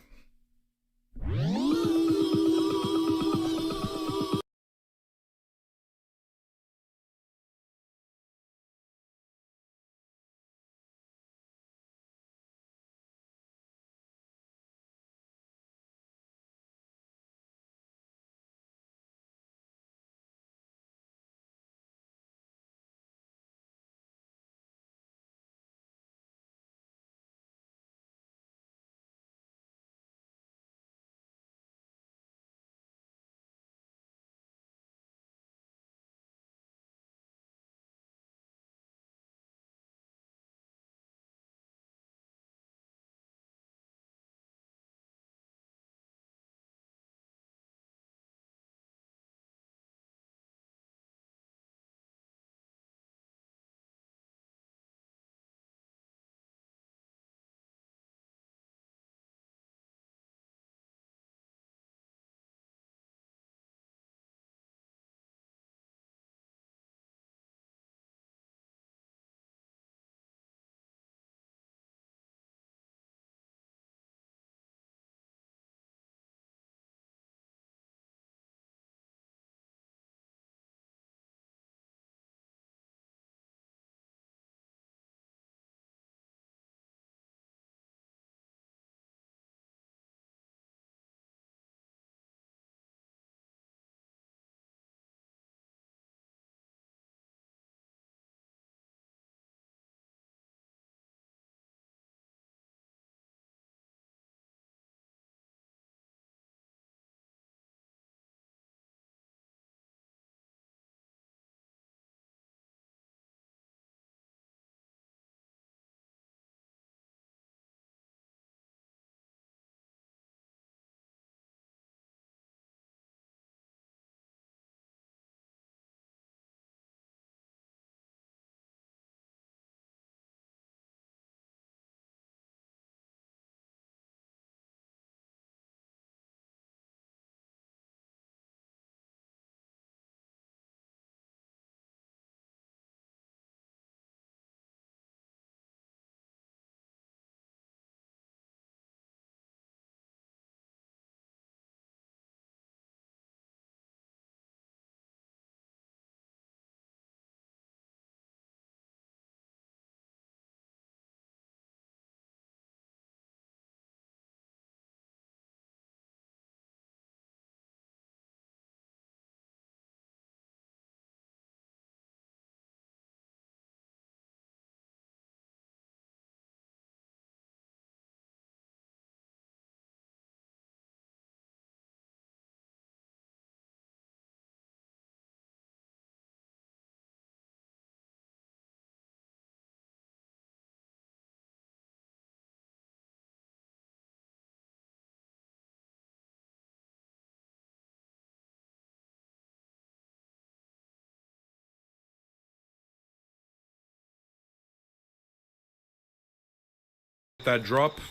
That drop.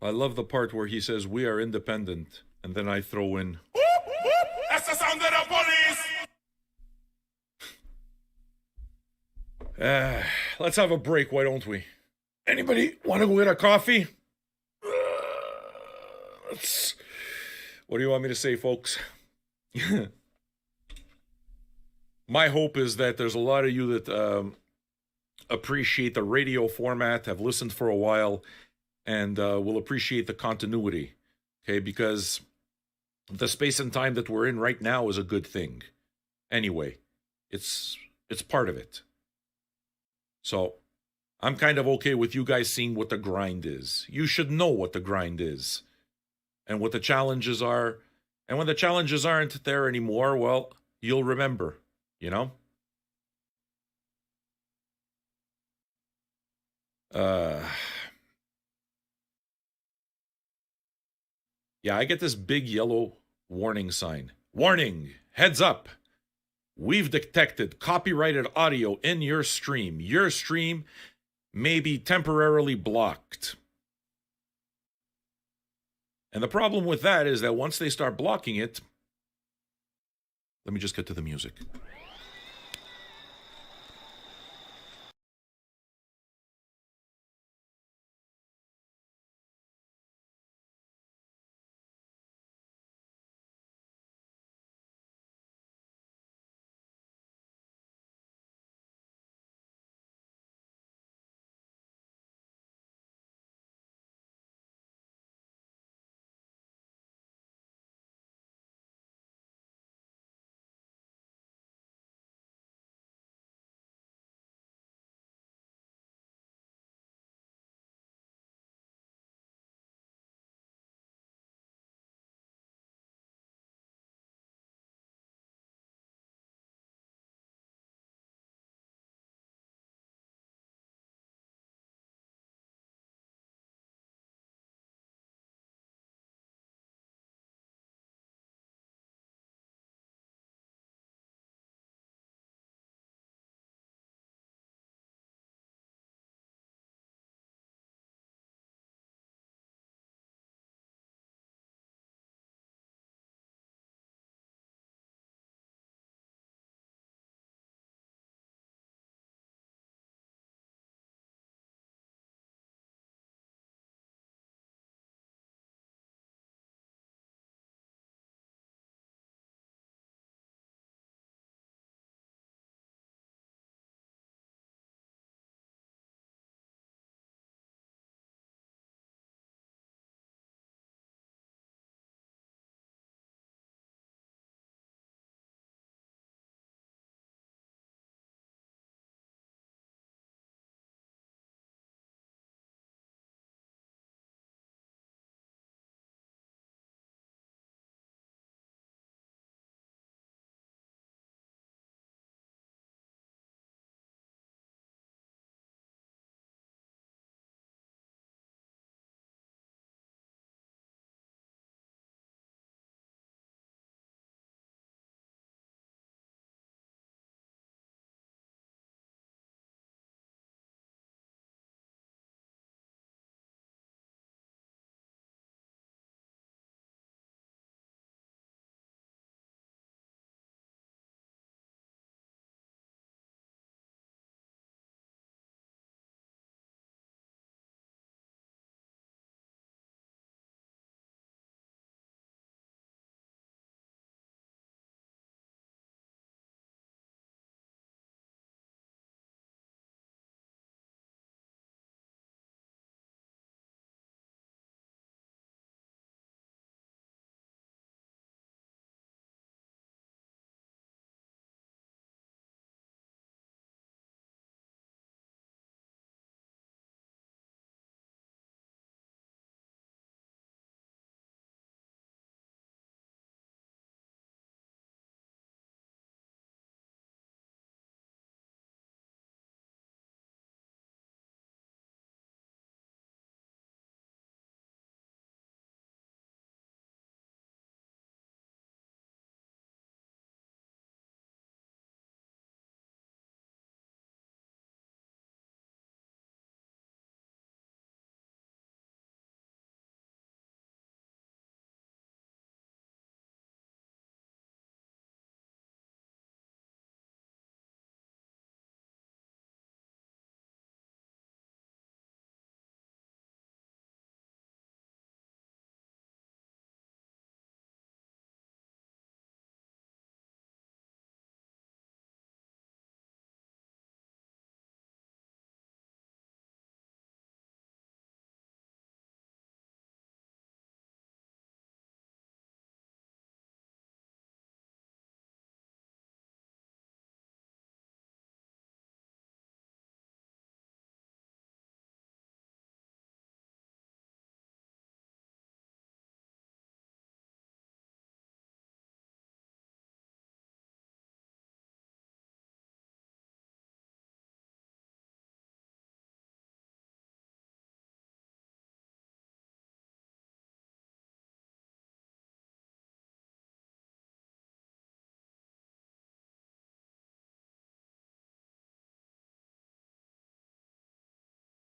I love the part where he says, "We are independent." And then I throw in, That's the sound of the police. let's have a break, why don't we? Anybody want to go get a coffee? What do you want me to say, folks? My hope is that there's a lot of you that appreciate the radio format, have listened for a while, and will appreciate the continuity. Okay, because the space and time that we're in right now is a good thing. Anyway, it's part of it. So I'm kind of okay with you guys seeing what the grind is. You should know what the grind is and what the challenges are. And when the challenges aren't there anymore, well, you'll remember, you know? Yeah, I get this big yellow warning sign. Warning! Heads up! We've detected copyrighted audio in your stream. Your stream may be temporarily blocked. And the problem with that is that once they start blocking it, let me just get to the music.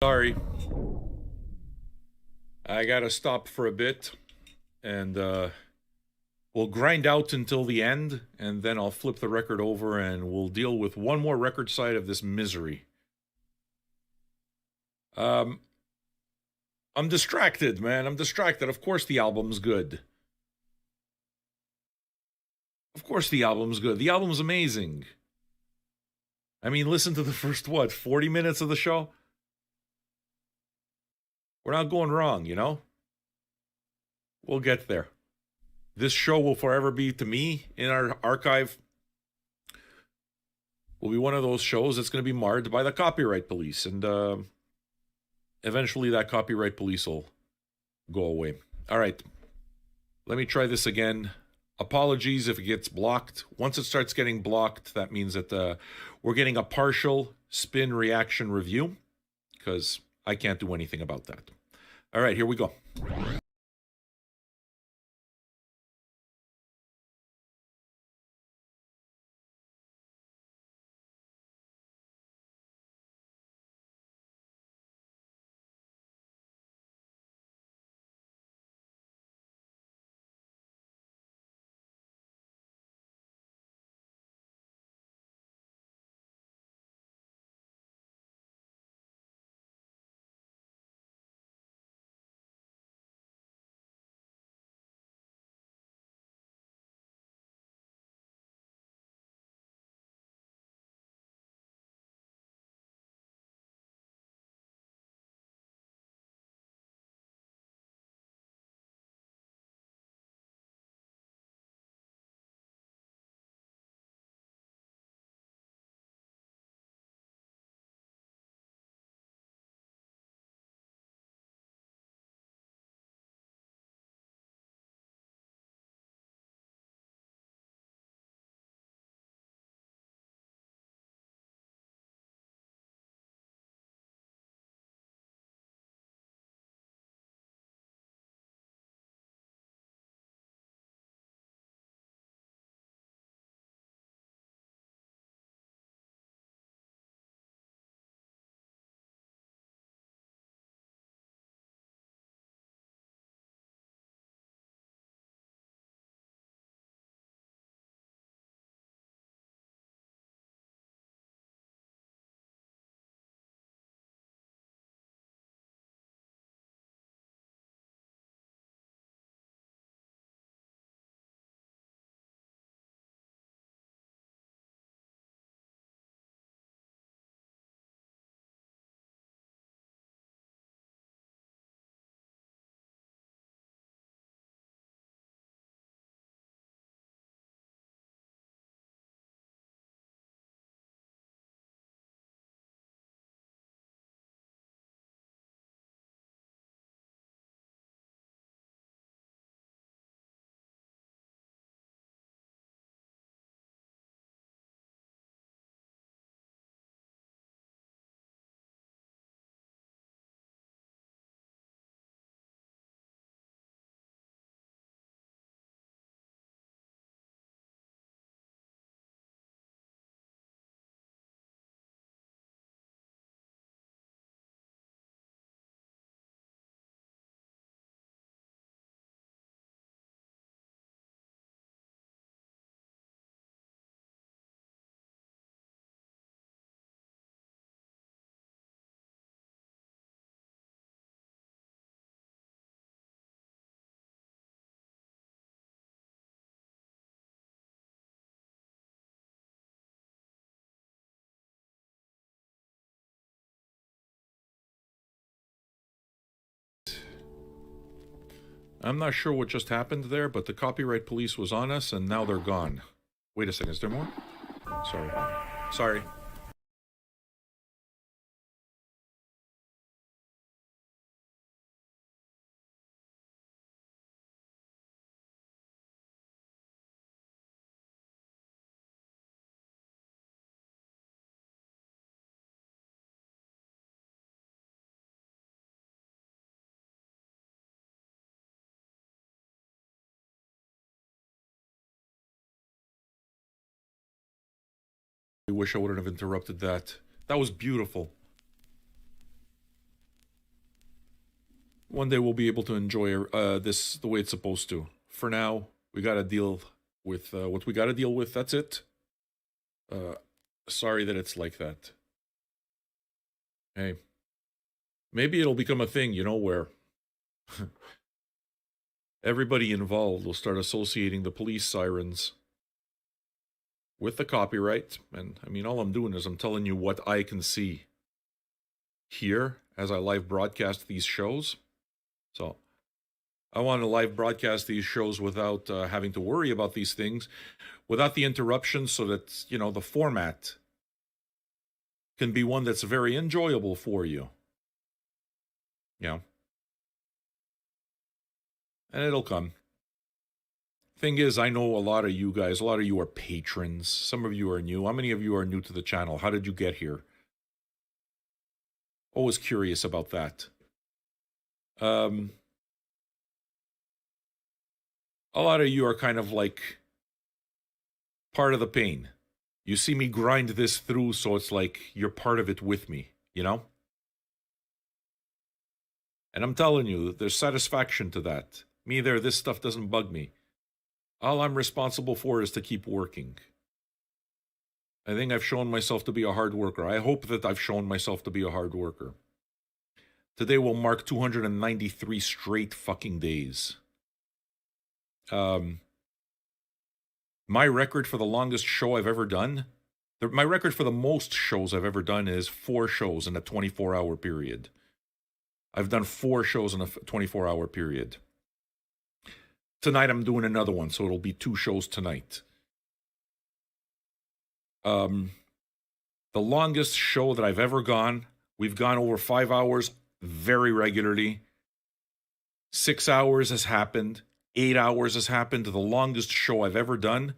Sorry. I gotta stop for a bit, and we'll grind out until the end, and then I'll flip the record over and we'll deal with one more record side of this misery. I'm distracted, man. I'm distracted. Of course the album's good. Of course the album's good. The album's amazing. I mean, listen to the first, 40 minutes of the show? We're not going wrong, you know? We'll get there. This show will forever be, to me, in our archive, will be one of those shows that's going to be marred by the copyright police. And eventually that copyright police will go away. All right. Let me try this again. Apologies if it gets blocked. Once it starts getting blocked, that means that we're getting a partial spin reaction review, because I can't do anything about that. All right, here we go. I'm not sure what just happened there, but the copyright police was on us, and now they're gone. Wait a second, is there more? Sorry. Sorry. I wish I wouldn't have interrupted that. That was beautiful. One day we'll be able to enjoy this the way it's supposed to. For now, we got to deal with what we got to deal with. That's it. Sorry that it's like that. Hey, maybe it'll become a thing, where everybody involved will start associating the police sirens with the copyright. And I mean, all I'm doing is I'm telling you what I can see here as I live broadcast these shows. So I want to live broadcast these shows without having to worry about these things, without the interruptions, so that, the format can be one that's very enjoyable for you. And it'll come. Thing is, I know a lot of you guys, a lot of you are patrons. Some of you are new. How many of you are new to the channel? How did you get here? Always curious about that. A lot of you are kind of like part of the pain. You see me grind this through, so it's like you're part of it with me, And I'm telling you, there's satisfaction to that. This stuff doesn't bug me. All I'm responsible for is to keep working. I think I've shown myself to be a hard worker. I hope that I've shown myself to be a hard worker. Today will mark 293 straight fucking days. My record for the longest show I've ever done, my record for the most shows I've ever done is 4 shows in a 24-hour period. I've done 4 shows in a 24-hour period. Tonight I'm doing another one, so it'll be 2 shows tonight. The longest show that I've ever gone, we've gone over 5 hours very regularly. 6 hours has happened. 8 hours has happened. The longest show I've ever done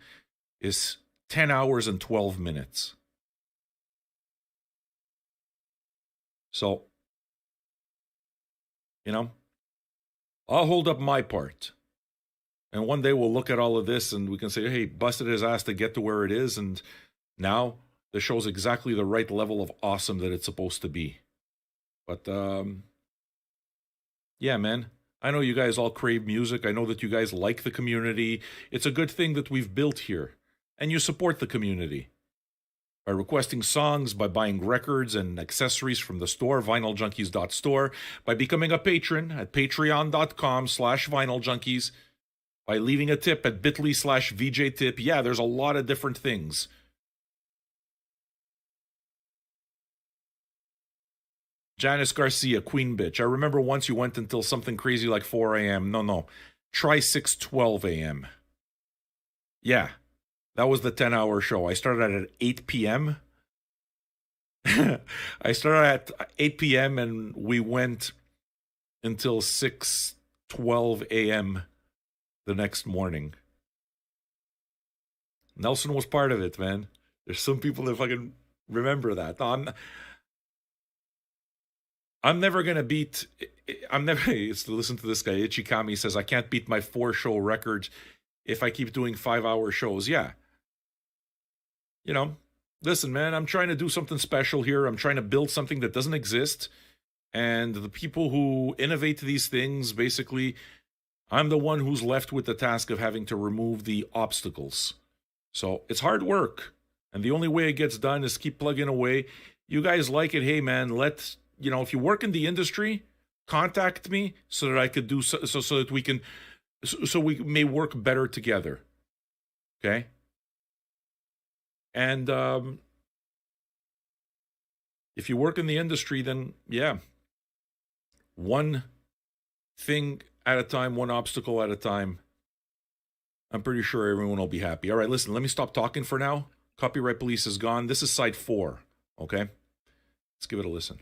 is 10 hours and 12 minutes. So, I'll hold up my part. And one day we'll look at all of this and we can say, hey, busted his ass to get to where it is. And now the show's exactly the right level of awesome that it's supposed to be. But, yeah, man. I know you guys all crave music. I know that you guys like the community. It's a good thing that we've built here. And you support the community by requesting songs, by buying records and accessories from the store, vinyljunkies.store, by becoming a patron at patreon.com/vinyljunkies, by leaving a tip at bit.ly/VJTip. Yeah, there's a lot of different things. Janice Garcia, Queen Bitch. I remember once you went until something crazy like 4 a.m. No. Try 6:12 a.m. Yeah, that was the 10-hour show. I started at 8 p.m. I started at 8 p.m. and we went until 6:12 a.m. the next morning. Nelson was part of it, man. There's some people that fucking remember that. I'm never going to beat... listen to this guy. Ichikami says, I can't beat my 4-show record if I keep doing 5-hour shows. Yeah. Listen, man, I'm trying to do something special here. I'm trying to build something that doesn't exist. And the people who innovate these things, basically, I'm the one who's left with the task of having to remove the obstacles. So it's hard work. And the only way it gets done is keep plugging away. You guys like it. Hey, man, if you work in the industry, contact me so that I could do so that we can, so we may work better together. Okay. And if you work in the industry, then yeah, one thing at a time, one obstacle at a time. I'm pretty sure everyone will be happy. All right, listen, let me stop talking for now. Copyright police is gone. This is side 4. Okay. Let's give it a listen.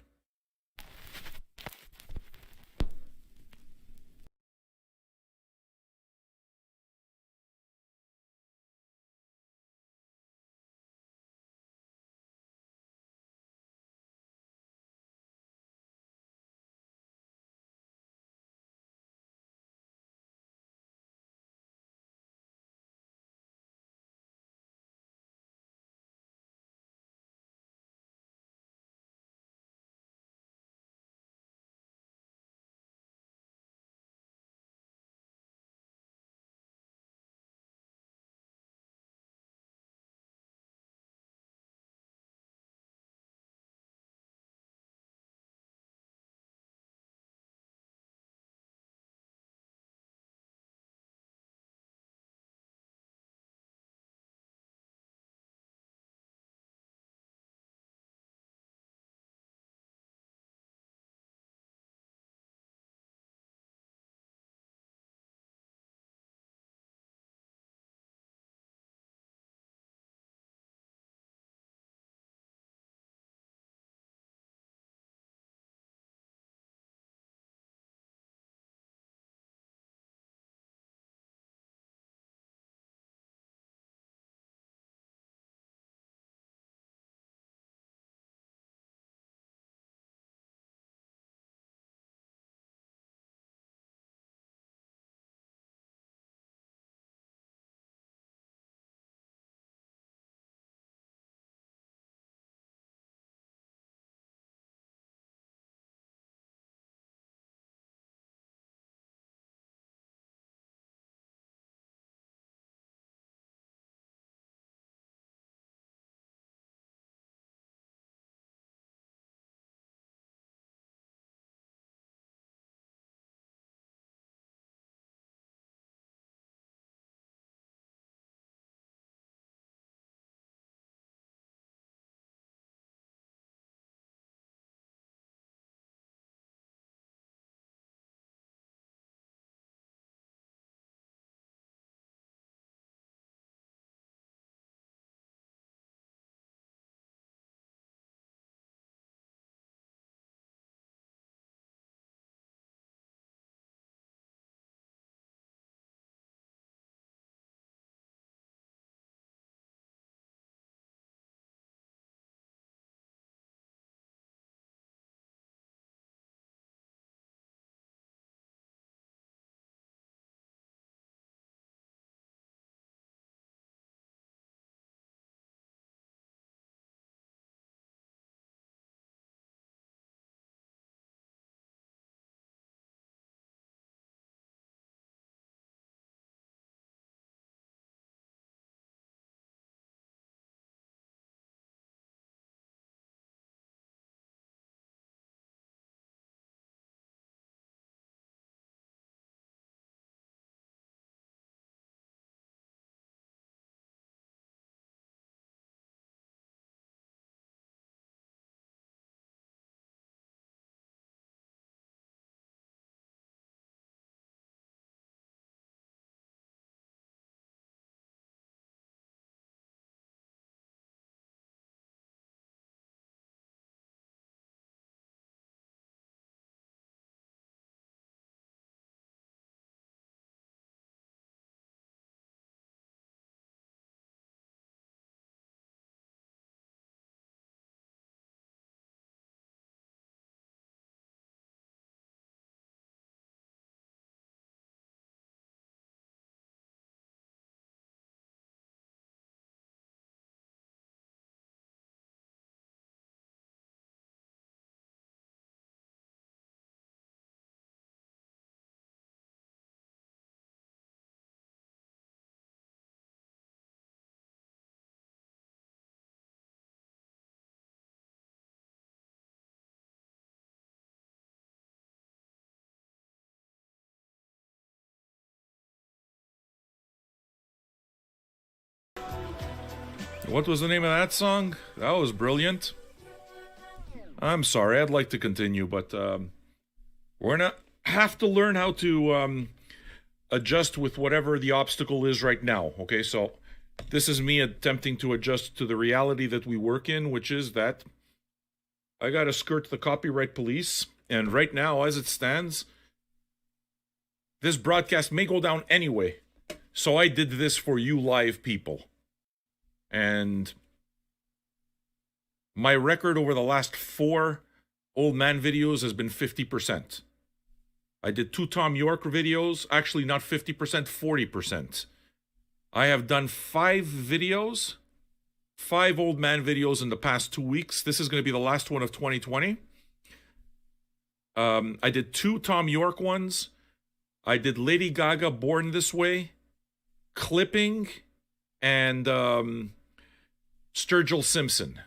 What was the name of that song? That was brilliant. I'm sorry, I'd like to continue, but we're gonna have to learn how to adjust with whatever the obstacle is right now. Okay, so this is me attempting to adjust to the reality that we work in, which is that I gotta skirt the copyright police, and right now, as it stands, this broadcast may go down anyway. So I did this for you live people. And my record over the last 4 old man videos has been 50%. I did 2 Tom York videos, actually not 50%, 40%. I have done 5 videos, 5 old man videos in the past 2 weeks. This is going to be the last one of 2020. I did 2 Tom York ones. I did Lady Gaga, Born This Way, Clipping, and Sturgill Simpson.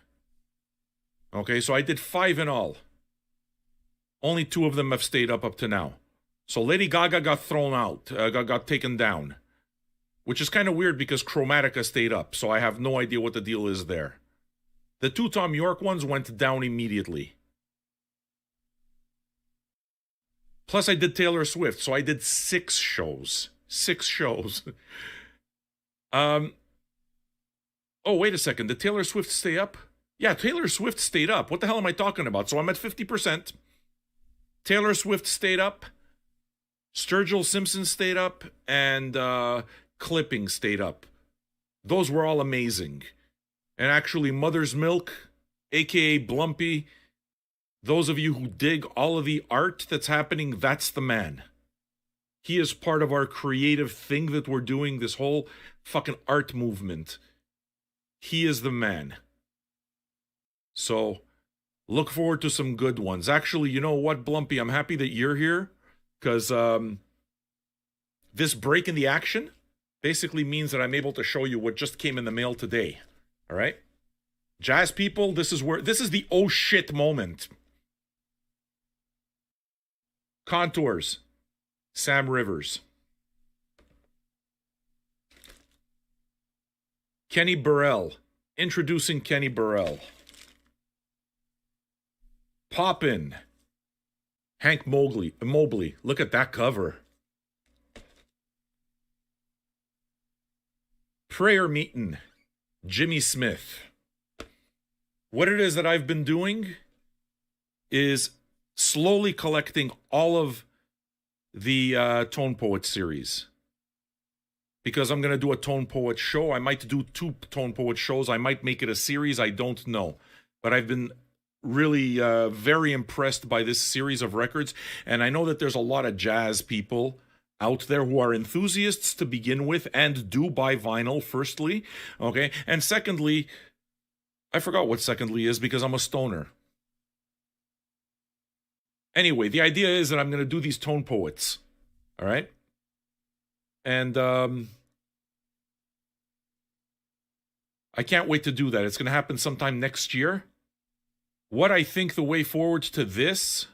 Okay, so I did 5 in all. Only 2 of them have stayed up to now. So Lady Gaga got thrown out, got taken down. Which is kind of weird because Chromatica stayed up, so I have no idea what the deal is there. The 2 Tom York ones went down immediately. Plus I did Taylor Swift, so I did 6 shows. 6 shows. Oh, wait a second. Did Taylor Swift stay up? Yeah, Taylor Swift stayed up. What the hell am I talking about? So I'm at 50%. Taylor Swift stayed up. Sturgill Simpson stayed up. And Clipping stayed up. Those were all amazing. And actually, Mother's Milk, a.k.a. Blumpy, those of you who dig all of the art that's happening, that's the man. He is part of our creative thing that we're doing, this whole fucking art movement. He is the man. So, look forward to some good ones. Actually, you know what, Blumpy? I'm happy that you're here, because this break in the action basically means that I'm able to show you what just came in the mail today. All right? Jazz people, this is the oh shit moment. Contours. Sam Rivers. Kenny Burrell. Introducing Kenny Burrell. Poppin'. Hank Mobley. Look at that cover. Prayer Meetin'. Jimmy Smith. What it is that I've been doing is slowly collecting all of the Tone Poet series. Because I'm going to do a Tone Poet show. I might do 2 Tone Poet shows. I might make it a series. I don't know. But I've been really very impressed by this series of records. And I know that there's a lot of jazz people out there who are enthusiasts to begin with and do buy vinyl, firstly. Okay? And secondly, I forgot what secondly is because I'm a stoner. Anyway, the idea is that I'm going to do these Tone Poets. All right? And I can't wait to do that. It's going to happen sometime next year. What I think the way forward to this...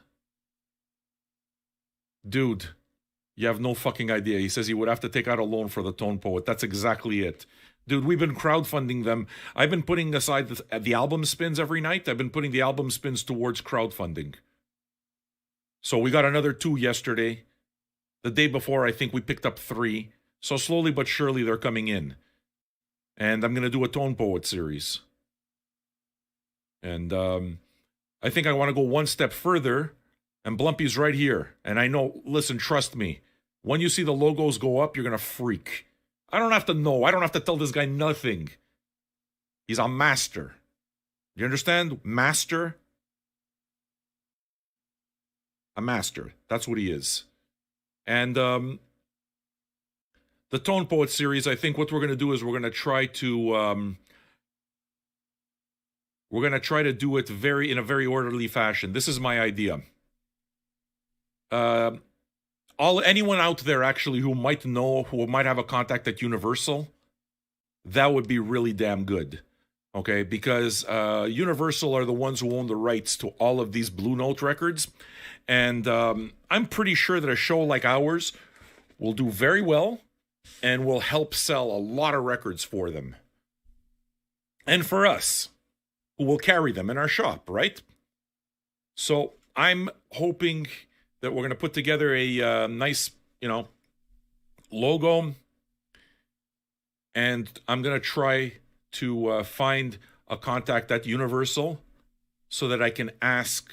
Dude, you have no fucking idea. He says he would have to take out a loan for the Tone Poet. That's exactly it. Dude, we've been crowdfunding them. I've been putting aside the album spins every night. I've been putting the album spins towards crowdfunding. So we got another 2 yesterday. The day before, I think we picked up 3. So slowly but surely, they're coming in. And I'm going to do a Tone Poet series. And I think I want to go one step further. And Blumpy's right here. And I know, listen, trust me. When you see the logos go up, you're going to freak. I don't have to know. I don't have to tell this guy nothing. He's a master. You understand? Master. A master. That's what he is. And the Tone Poet series, I think what we're going to do is we're going to try to do it in a very orderly fashion. This is my idea. Anyone out there actually who might know, who might have a contact at Universal, that would be really damn good. Okay, because Universal are the ones who own the rights to all of these Blue Note records. And I'm pretty sure that a show like ours will do very well and will help sell a lot of records for them. and for us who will carry them in our shop, right? So I'm hoping that we're going to put together a nice, logo, and I'm going to try to find a contact at Universal so that I can ask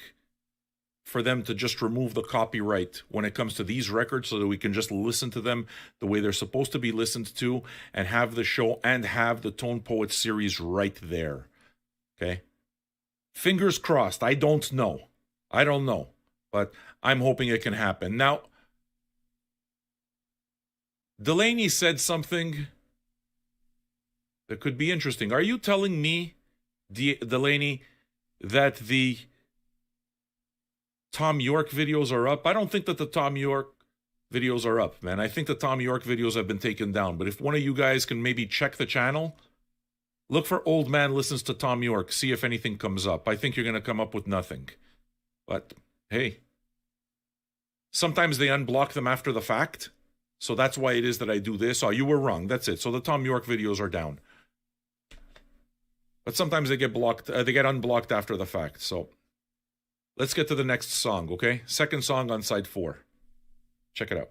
for them to just remove the copyright when it comes to these records so that we can just listen to them the way they're supposed to be listened to and have the show and have the Tone Poet series right there. Okay? Fingers crossed. I don't know. But I'm hoping it can happen. Now, Delaney said something that could be interesting. Are you telling me, Delaney, that the Tom York videos are up? I don't think that the Tom York videos are up, man. I think the Tom York videos have been taken down. But if one of you guys can maybe check the channel, look for Old Man Listens to Tom York, see if anything comes up. I think you're going to come up with nothing. But, hey, sometimes they unblock them after the fact. So that's why it is that I do this. Oh, you were wrong. That's it. So the Tom York videos are down. But sometimes they get blocked. They get unblocked after the fact. So let's get to the next song, okay? Second song on side 4. Check it out.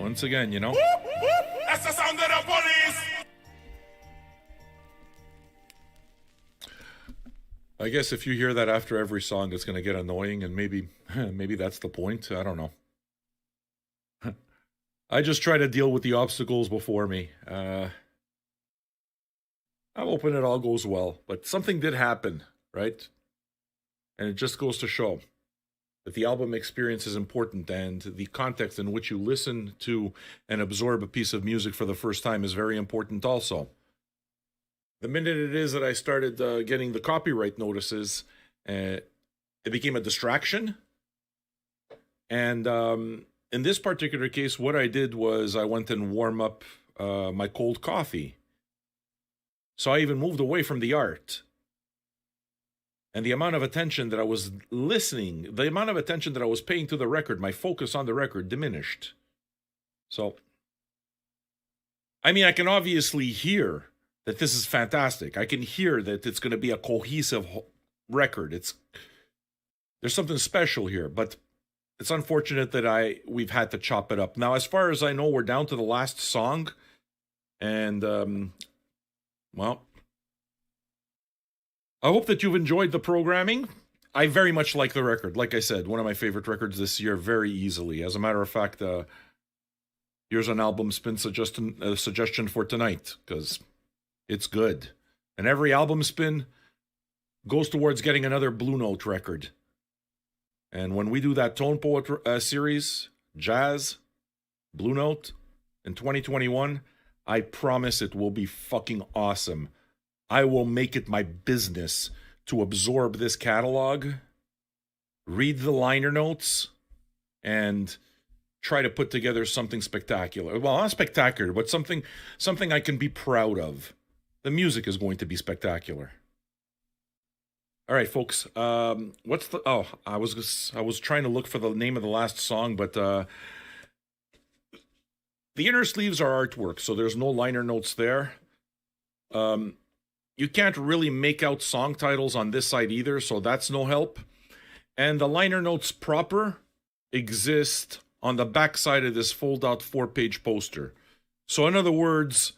Once again, you know. That's the sound of the police. I guess if you hear that after every song, it's going to get annoying, and maybe that's the point. I don't know. I just try to deal with the obstacles before me. I'm hoping it all goes well, but something did happen, right? And it just goes to show that the album experience is important, and the context in which you listen to and absorb a piece of music for the first time is very important also. The minute it is that I started getting the copyright notices, it became a distraction. And in this particular case, what I did was I went and warm up my cold coffee. So I even moved away from the art. And the amount of attention that I was listening, the amount of attention that I was paying to the record, my focus on the record diminished. So, I mean, I can obviously hear that this is fantastic. I can hear that it's going to be a cohesive record. There's something special here, but it's unfortunate that we've had to chop it up. Now, as far as I know, we're down to the last song, and well, I hope that you've enjoyed the programming. I very much like the record. Like I said, one of my favorite records this year, very easily. As a matter of fact, here's an album spin suggestion for tonight, because it's good. And every album spin goes towards getting another Blue Note record. And when we do that Tone Poet series, Jazz, Blue Note, in 2021, I promise it will be fucking awesome. I will make it my business to absorb this catalog, read the liner notes, and try to put together something spectacular. Well, not spectacular, but something I can be proud of. The music is going to be spectacular. All right, folks. What's the? Oh, I was trying to look for the name of the last song, but the inner sleeves are artwork, so there's no liner notes there. You can't really make out song titles on this side either, so that's no help. And the liner notes proper exist on the back side of this fold-out 4-page poster. So in other words,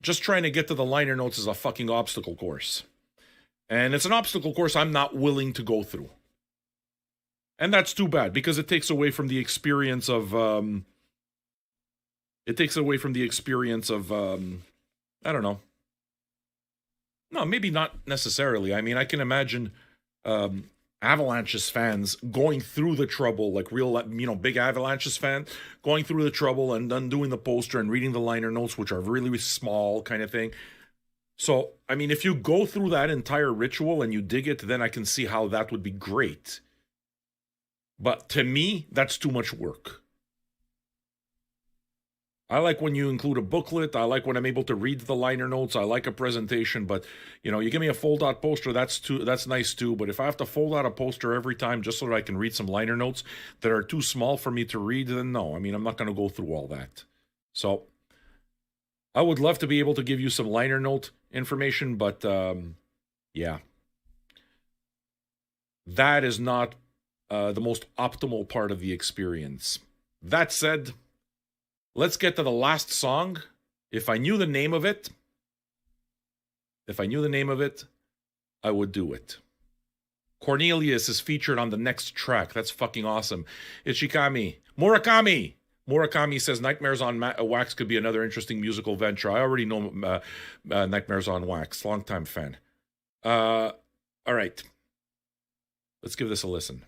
just trying to get to the liner notes is a fucking obstacle course. And it's an obstacle course I'm not willing to go through. And that's too bad, because it takes away from the experience of... I don't know. No, maybe not necessarily. I mean, I can imagine Avalanches fans going through the trouble, like real, big Avalanches fan, going through the trouble and undoing the poster and reading the liner notes, which are really small kind of thing. So, I mean, if you go through that entire ritual and you dig it, then I can see how that would be great. But to me, that's too much work. I like when you include a booklet. I like when I'm able to read the liner notes. I like a presentation, but you give me a fold-out poster, that's nice too. But if I have to fold out a poster every time just so that I can read some liner notes that are too small for me to read, then no. I mean, I'm not going to go through all that. So I would love to be able to give you some liner note information, but yeah. That is not the most optimal part of the experience. That said, let's get to the last song. If I knew the name of it, I would do it. Cornelius is featured on the next track. That's fucking awesome. Murakami. Murakami says Nightmares on Wax could be another interesting musical venture. I already know Nightmares on Wax. Longtime fan. All right. Let's give this a listen.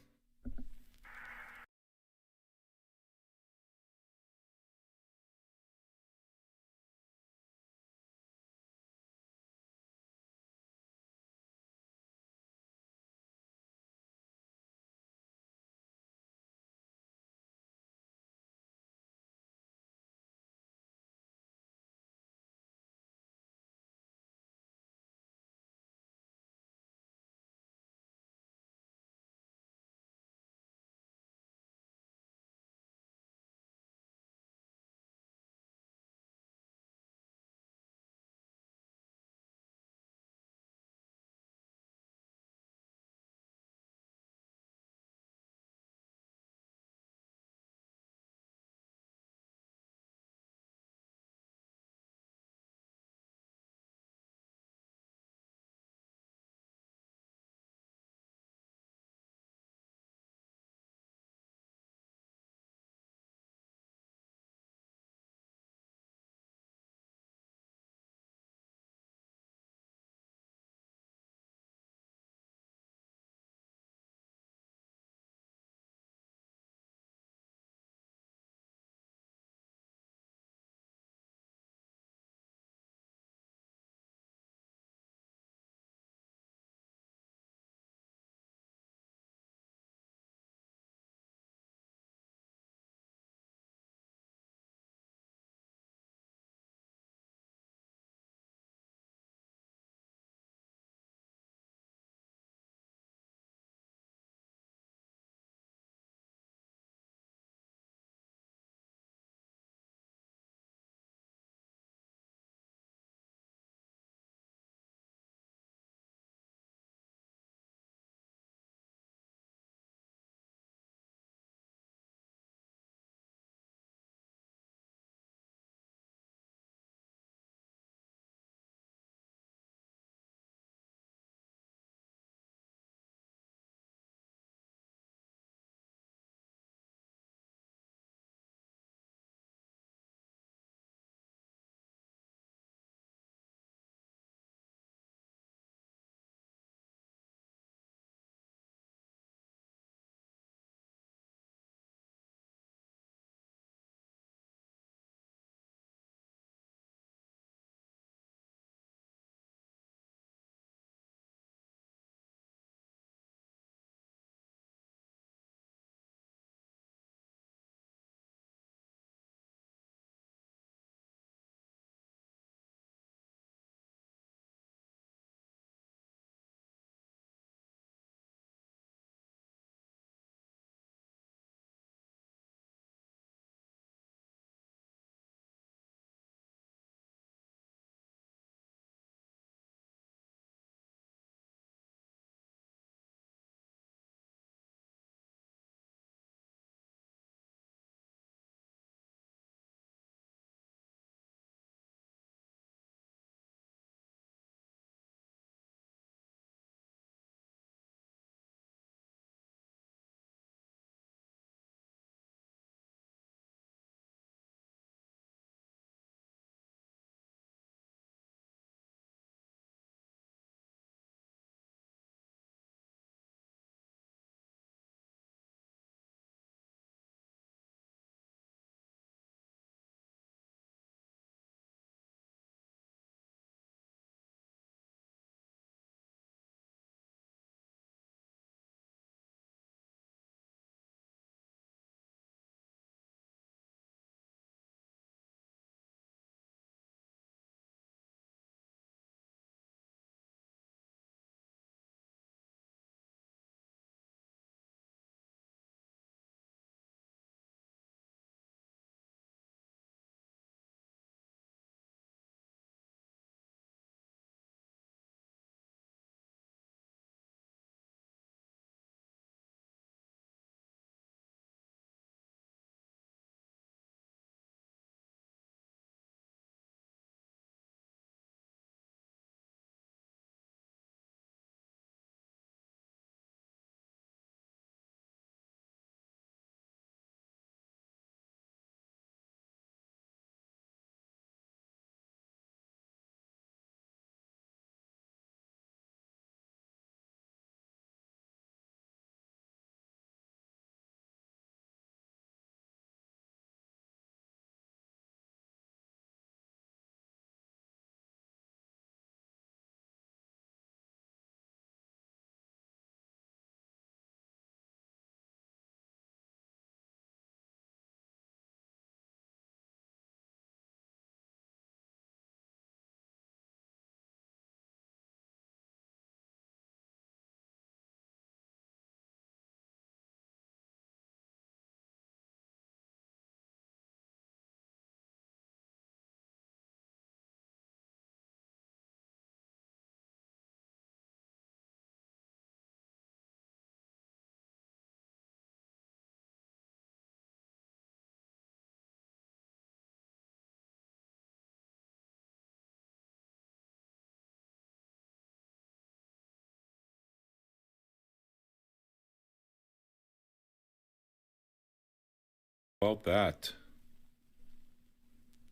About that.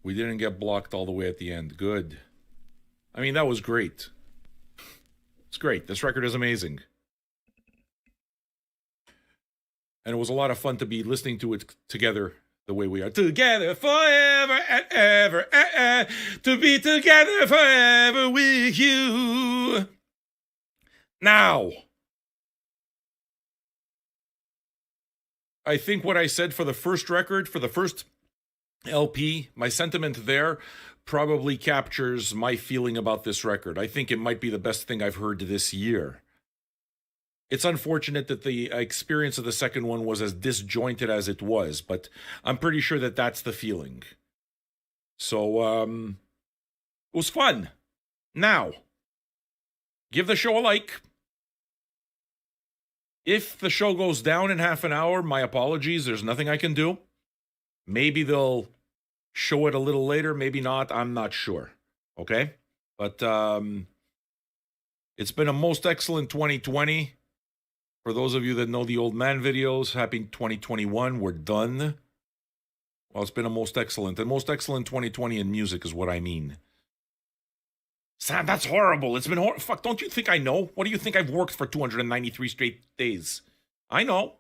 We didn't get blocked all the way at the end. Good. I mean, that was great. It's great. This record is amazing. And it was a lot of fun to be listening to it together the way we are. Together forever and ever, to be together forever with you. Now, I think what I said for the first record, for the first LP, my sentiment there probably captures my feeling about this record. I think it might be the best thing I've heard this year. It's unfortunate that the experience of the second one was as disjointed as it was, but I'm pretty sure that that's the feeling. So, it was fun. Now, give the show a like. If the show goes down in half an hour, my apologies. There's nothing I can do. Maybe they'll show it a little later. Maybe not. I'm not sure. Okay? But it's been a most excellent 2020. For those of you that know the Old Man videos, happy 2021. We're done. Well, it's been a most excellent. And most excellent 2020 in music is what I mean. Sam, that's horrible. It's been horrible. Fuck, don't you think I know? What do you think I've worked for 293 straight days? I know.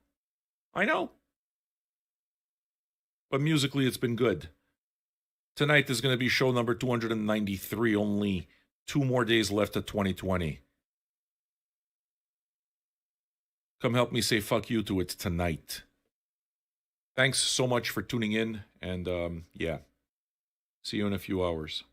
But musically, it's been good. Tonight is going to be show number 293. Only 2 more days left of 2020. Come help me say fuck you to it tonight. Thanks so much for tuning in. And yeah, see you in a few hours.